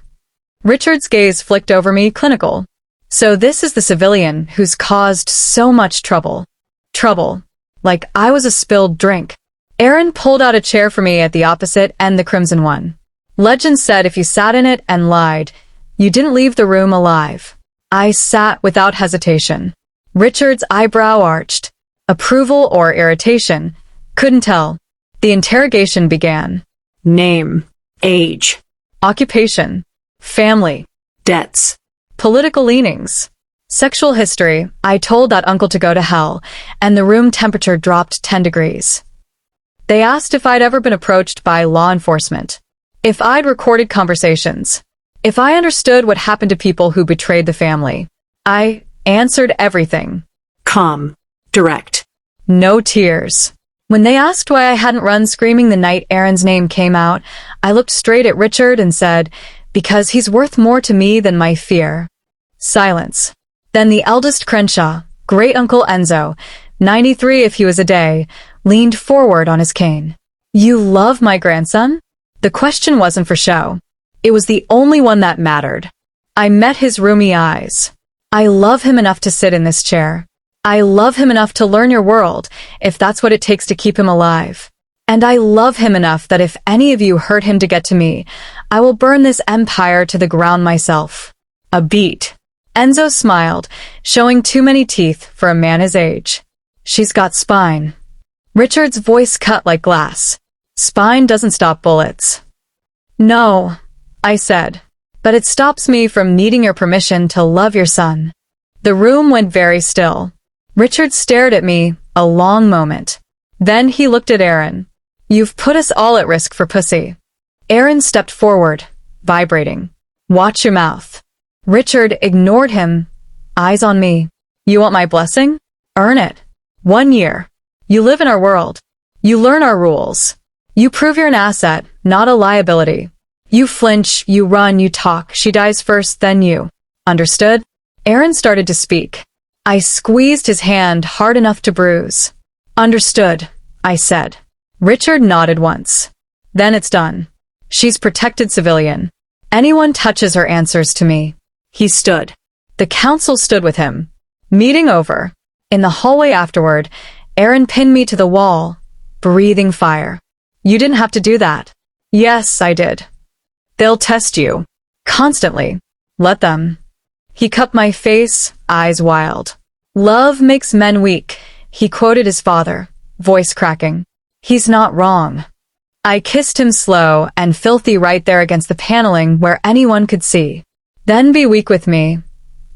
Richard's gaze flicked over me, clinical. So this is the civilian who's caused so much trouble. Trouble. Like I was a spilled drink. Aaron pulled out a chair for me at the opposite end, the crimson one. Legend said if you sat in it and lied, you didn't leave the room alive. I sat without hesitation. Richard's eyebrow arched. Approval or irritation? Couldn't tell. The interrogation began. Name. Age. Occupation. Family. Debts. Political leanings. Sexual history. I told that uncle to go to hell, and the room temperature dropped 10 degrees. They asked if I'd ever been approached by law enforcement. If I'd recorded conversations. If I understood what happened to people who betrayed the family. I answered everything. Calm. Direct. No tears. When they asked why I hadn't run screaming the night Aaron's name came out, I looked straight at Richard and said, because he's worth more to me than my fear. Silence. Then the eldest Crenshaw, great Uncle Enzo, 93 if he was a day, leaned forward on his cane. You love my grandson? The question wasn't for show. It was the only one that mattered. I met his roomy eyes. I love him enough to sit in this chair. I love him enough to learn your world, if that's what it takes to keep him alive. And I love him enough that if any of you hurt him to get to me, I will burn this empire to the ground myself. A beat. Enzo smiled, showing too many teeth for a man his age. She's got spine. Richard's voice cut like glass. Spine doesn't stop bullets. No, I said, but it stops me from needing your permission to love your son. The room went very still. Richard stared at me a long moment. Then he looked at Aaron. You've put us all at risk for pussy. Aaron stepped forward, vibrating. Watch your mouth. Richard ignored him, eyes on me. You want my blessing? Earn it. 1 year. You live in our world. You learn our rules. You prove you're an asset, not a liability. You flinch, you run, you talk. She dies first, then you. Understood? Aaron started to speak. I squeezed his hand hard enough to bruise. Understood, I said. Richard nodded once. Then it's done. She's protected civilian. Anyone touches her answers to me. He stood. The council stood with him. Meeting over. In the hallway afterward, Aaron pinned me to the wall, breathing fire. You didn't have to do that. Yes, I did. They'll test you. Constantly. Let them. He cupped my face, eyes wild. Love makes men weak, he quoted his father, voice cracking. He's not wrong. I kissed him slow and filthy right there against the paneling where anyone could see. Then be weak with me,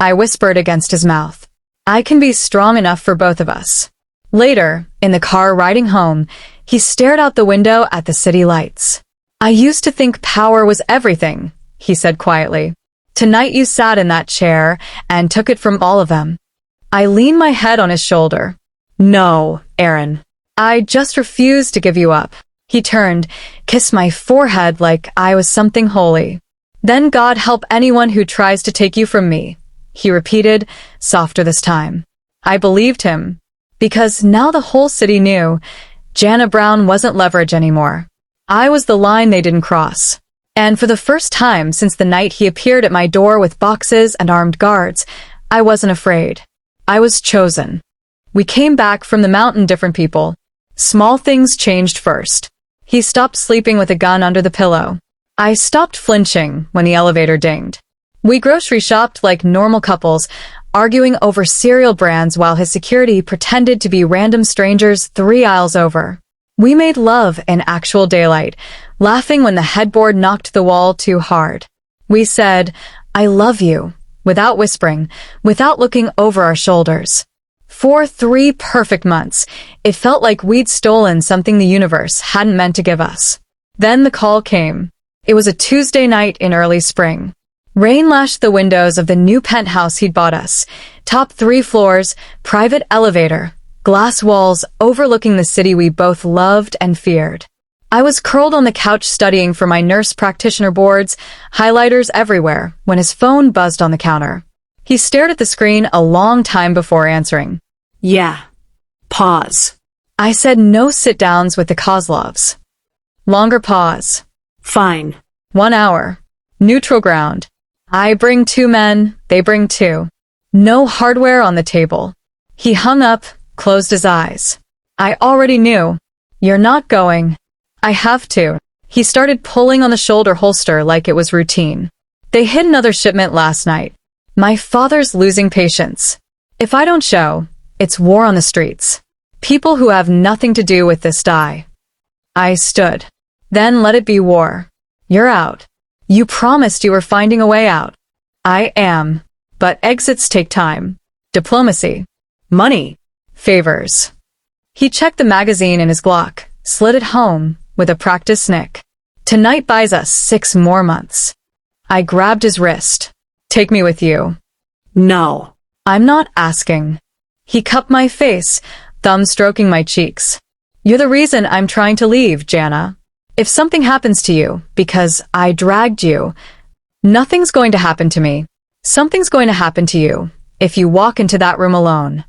I whispered against his mouth. I can be strong enough for both of us. Later, in the car riding home, he stared out the window at the city lights. I used to think power was everything, he said quietly. Tonight you sat in that chair and took it from all of them. I leaned my head on his shoulder. No, Aaron. I just refused to give you up. He turned, kissed my forehead like I was something holy. Then God help anyone who tries to take you from me, he repeated, softer this time. I believed him, because now the whole city knew Jana Brown wasn't leverage anymore. I was the line they didn't cross. And for the first time since the night he appeared at my door with boxes and armed guards, I wasn't afraid. I was chosen. We came back from the mountain different people. Small things changed first. He stopped sleeping with a gun under the pillow. I stopped flinching when the elevator dinged. We grocery shopped like normal couples, arguing over cereal brands while his security pretended to be random strangers 3 aisles over. We made love in actual daylight, laughing when the headboard knocked the wall too hard. We said, I love you, without whispering, without looking over our shoulders. For 3 perfect months, it felt like we'd stolen something the universe hadn't meant to give us. Then the call came. It was a Tuesday night in early spring. Rain lashed the windows of the new penthouse he'd bought us. Top 3 floors, private elevator, glass walls overlooking the city we both loved and feared. I was curled on the couch studying for my nurse practitioner boards, highlighters everywhere, when his phone buzzed on the counter. He stared at the screen a long time before answering. Yeah. Pause. I said no sit-downs with the Kozlovs. Longer pause. Fine. 1 hour. Neutral ground. I bring 2 men, they bring 2. No hardware on the table. He hung up, closed his eyes. I already knew. You're not going. I have to. He started pulling on the shoulder holster like it was routine. They hid another shipment last night. My father's losing patience. If I don't show, it's war on the streets. People who have nothing to do with this die. I stood. Then let it be war. You're out. You promised you were finding a way out. I am. But exits take time. Diplomacy. Money. Favors. He checked the magazine in his Glock, slid it home with a practice snick. Tonight buys us 6 more months. I grabbed his wrist. Take me with you. No. I'm not asking. He cupped my face, thumb stroking my cheeks. You're the reason I'm trying to leave, Jana. If something happens to you, because I dragged you, nothing's going to happen to me. Something's going to happen to you, if you walk into that room alone.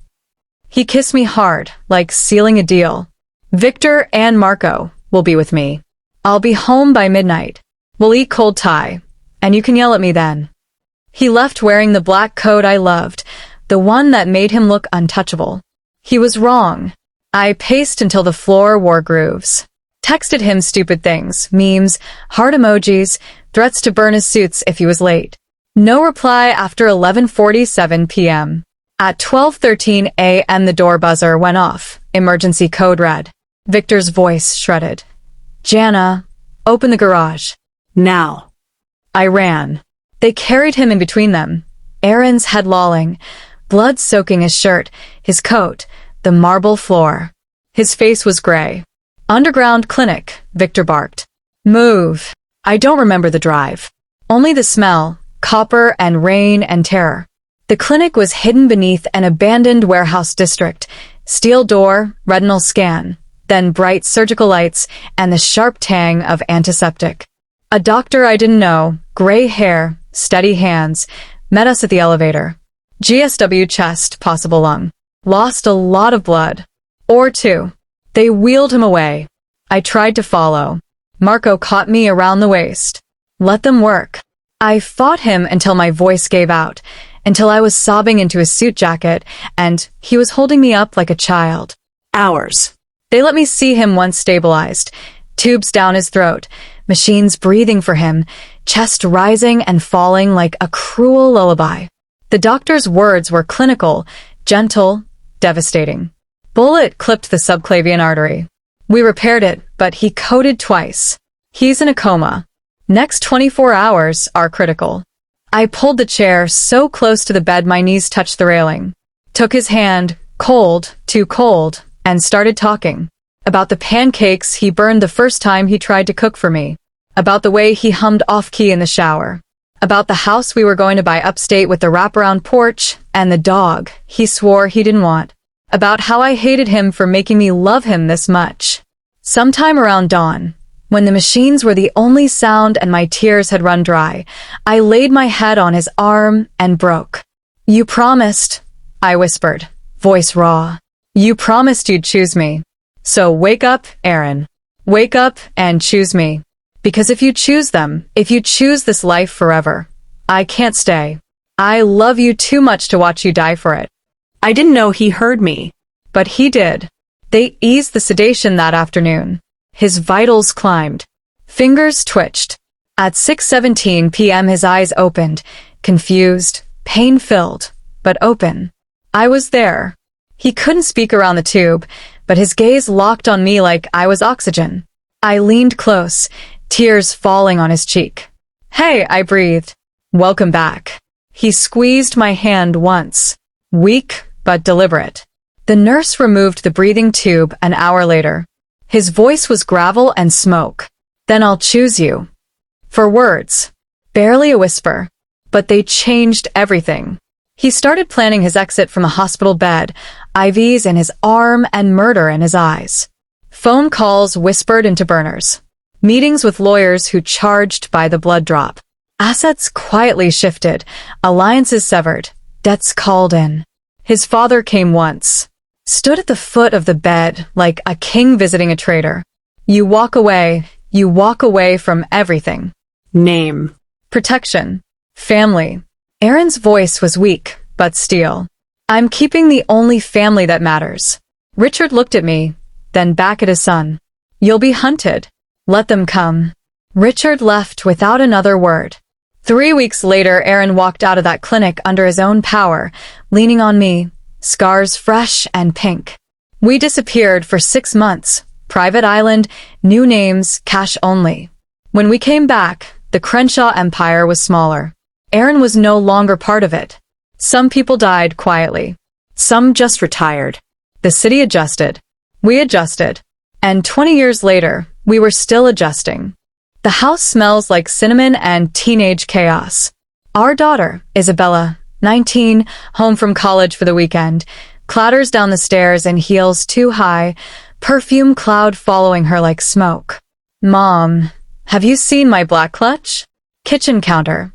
He kissed me hard, like sealing a deal. Victor and Marco will be with me. I'll be home by midnight. We'll eat cold Thai, and you can yell at me then. He left wearing the black coat I loved, the one that made him look untouchable. He was wrong. I paced until the floor wore grooves. Texted him stupid things, memes, heart emojis, threats to burn his suits if he was late. No reply after 11:47 p.m. At 12:13 a.m. the door buzzer went off. Emergency code red. Victor's voice shredded. Jana, open the garage. Now. I ran. They carried him in between them. Aaron's head lolling, blood soaking his shirt, his coat, the marble floor. His face was gray. Underground clinic, Victor barked. Move. I don't remember the drive. Only the smell, copper and rain and terror. The clinic was hidden beneath an abandoned warehouse district. Steel door, retinal scan, then bright surgical lights and the sharp tang of antiseptic. A doctor I didn't know, gray hair, steady hands, met us at the elevator. GSW chest, possible lung. Lost a lot of blood. Or two. They wheeled him away. I tried to follow. Marco caught me around the waist. Let them work. I fought him until my voice gave out, until I was sobbing into his suit jacket, and he was holding me up like a child. Hours. They let me see him once stabilized. Tubes down his throat, machines breathing for him, chest rising and falling like a cruel lullaby. The doctor's words were clinical, gentle, devastating. Bullet clipped the subclavian artery. We repaired it, but he coded twice. He's in a coma. Next 24 hours are critical. I pulled the chair so close to the bed my knees touched the railing. Took his hand, cold, too cold, and started talking. About the pancakes he burned the first time he tried to cook for me. About the way he hummed off-key in the shower. About the house we were going to buy upstate with the wraparound porch and the dog he swore he didn't want. About how I hated him for making me love him this much. Sometime around dawn, when the machines were the only sound and my tears had run dry, I laid my head on his arm and broke. You promised, I whispered, voice raw. You promised you'd choose me. So wake up, Aaron. Wake up and choose me. Because if you choose them, if you choose this life forever, I can't stay. I love you too much to watch you die for it. I didn't know he heard me. But he did. They eased the sedation that afternoon. His vitals climbed. Fingers twitched. At 6:17 p.m. his eyes opened, confused, pain-filled, but open. I was there. He couldn't speak around the tube, but his gaze locked on me like I was oxygen. I leaned close, tears falling on his cheek. Hey, I breathed. Welcome back. He squeezed my hand once. Weak, but deliberate. The nurse removed the breathing tube an hour later. His voice was gravel and smoke. Then I'll choose you. For words. Barely a whisper. But they changed everything. He started planning his exit from a hospital bed, IVs in his arm and murder in his eyes. Phone calls whispered into burners. Meetings with lawyers who charged by the blood drop. Assets quietly shifted, alliances severed, debts called in. His father came once. Stood at the foot of the bed like a king visiting a traitor. You walk away from everything. Name. Protection. Family. Aaron's voice was weak, but steel. I'm keeping the only family that matters. Richard looked at me, then back at his son. You'll be hunted. Let them come. Richard left without another word. 3 weeks later, Aaron walked out of that clinic under his own power, leaning on me, scars fresh and pink. We disappeared for 6 months. Private island, new names, cash only. When we came back, the Crenshaw empire was smaller. Aaron was no longer part of it. Some people died quietly. Some just retired. The city adjusted. We adjusted. And 20 years later, we were still adjusting. The house smells like cinnamon and teenage chaos. Our daughter, Isabella, 19, home from college for the weekend, clatters down the stairs in heels too high, perfume cloud following her like smoke. Mom, have you seen my black clutch? Kitchen counter.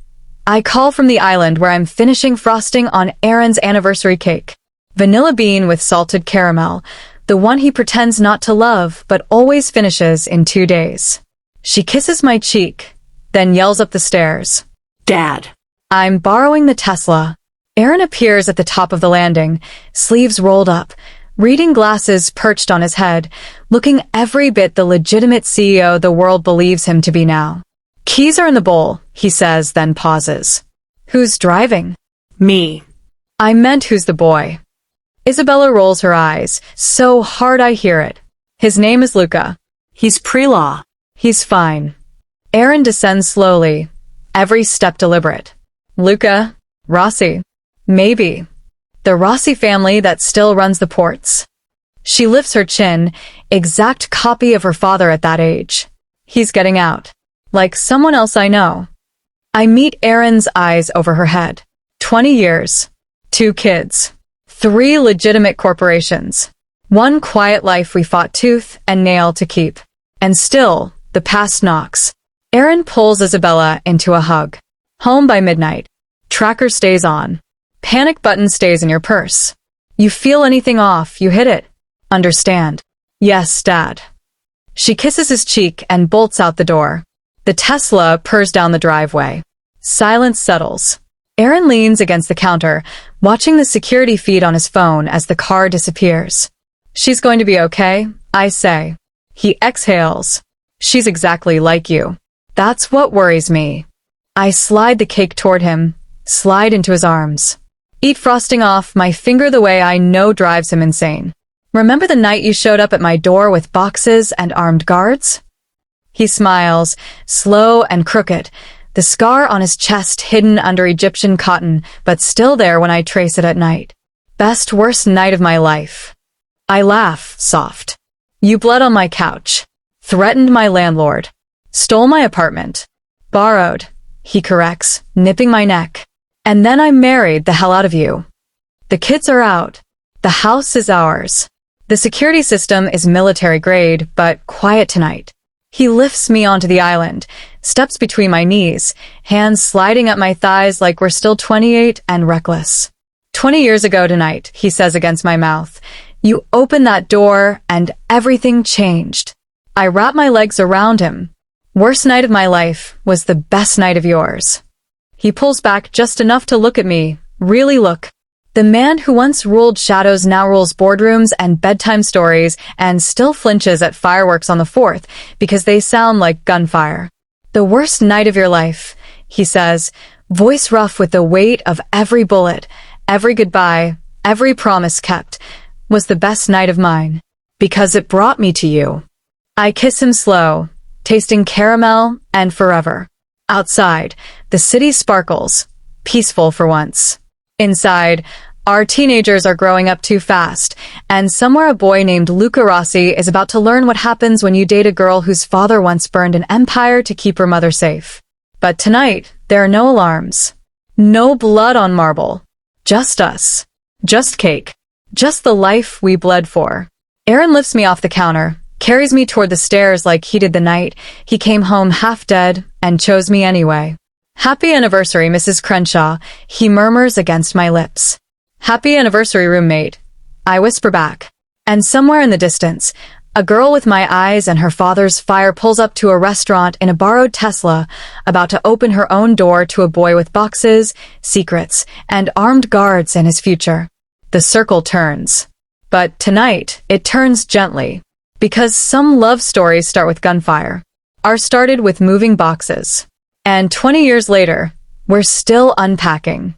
I call from the island where I'm finishing frosting on Aaron's anniversary cake. Vanilla bean with salted caramel, the one he pretends not to love but always finishes in 2 days. She kisses my cheek, then yells up the stairs. Dad. I'm borrowing the Tesla. Aaron appears at the top of the landing, sleeves rolled up, reading glasses perched on his head, looking every bit the legitimate CEO the world believes him to be now. Keys are in the bowl, he says, then pauses. Who's driving? Me. I meant who's the boy. Isabella rolls her eyes, so hard I hear it. His name is Luca. He's pre-law. He's fine. Aaron descends slowly, every step deliberate. Luca, Rossi. Maybe. The Rossi family that still runs the ports. She lifts her chin, exact copy of her father at that age. He's getting out. Like someone else I know. I meet Erin's eyes over her head. 20 years. 2 kids. 3 legitimate corporations. 1 quiet life we fought tooth and nail to keep. And still, the past knocks. Erin pulls Isabella into a hug. Home by midnight. Tracker stays on. Panic button stays in your purse. You feel anything off, you hit it. Understand. Yes, Dad. She kisses his cheek and bolts out the door. The Tesla purrs down the driveway. Silence settles. Aaron leans against the counter, watching the security feed on his phone as the car disappears. She's going to be okay, I say. He exhales. She's exactly like you. That's what worries me. I slide the cake toward him, slide into his arms. Eat frosting off, my finger the way I know drives him insane. Remember the night you showed up at my door with boxes and armed guards? He smiles, slow and crooked, the scar on his chest hidden under Egyptian cotton, but still there when I trace it at night. Best worst night of my life. I laugh, soft. You bled on my couch. Threatened my landlord. Stole my apartment. Borrowed, he corrects, nipping my neck. And then I married the hell out of you. The kids are out. The house is ours. The security system is military grade, but quiet tonight. He lifts me onto the island, steps between my knees, hands sliding up my thighs like we're still 28 and reckless. 20 years ago tonight, he says against my mouth. You opened that door and everything changed. I wrap my legs around him. Worst night of my life was the best night of yours. He pulls back just enough to look at me, really look. The man who once ruled shadows now rules boardrooms and bedtime stories and still flinches at fireworks on the 4th because they sound like gunfire. The worst night of your life, he says, voice rough with the weight of every bullet, every goodbye, every promise kept, was the best night of mine, because it brought me to you. I kiss him slow, tasting caramel and forever. Outside, the city sparkles, peaceful for once. Inside, our teenagers are growing up too fast, and somewhere a boy named Luca Rossi is about to learn what happens when you date a girl whose father once burned an empire to keep her mother safe. But tonight, there are no alarms. No blood on marble. Just us. Just cake. Just the life we bled for. Aaron lifts me off the counter, carries me toward the stairs like he did the night he came home half dead and chose me anyway. Happy anniversary, Mrs. Crenshaw, he murmurs against my lips. Happy anniversary, roommate, I whisper back. And somewhere in the distance, a girl with my eyes and her father's fire pulls up to a restaurant in a borrowed Tesla, about to open her own door to a boy with boxes, secrets, and armed guards in his future. The circle turns. But tonight, it turns gently. Because some love stories start with gunfire. Ours started with moving boxes. And 20 years later, we're still unpacking.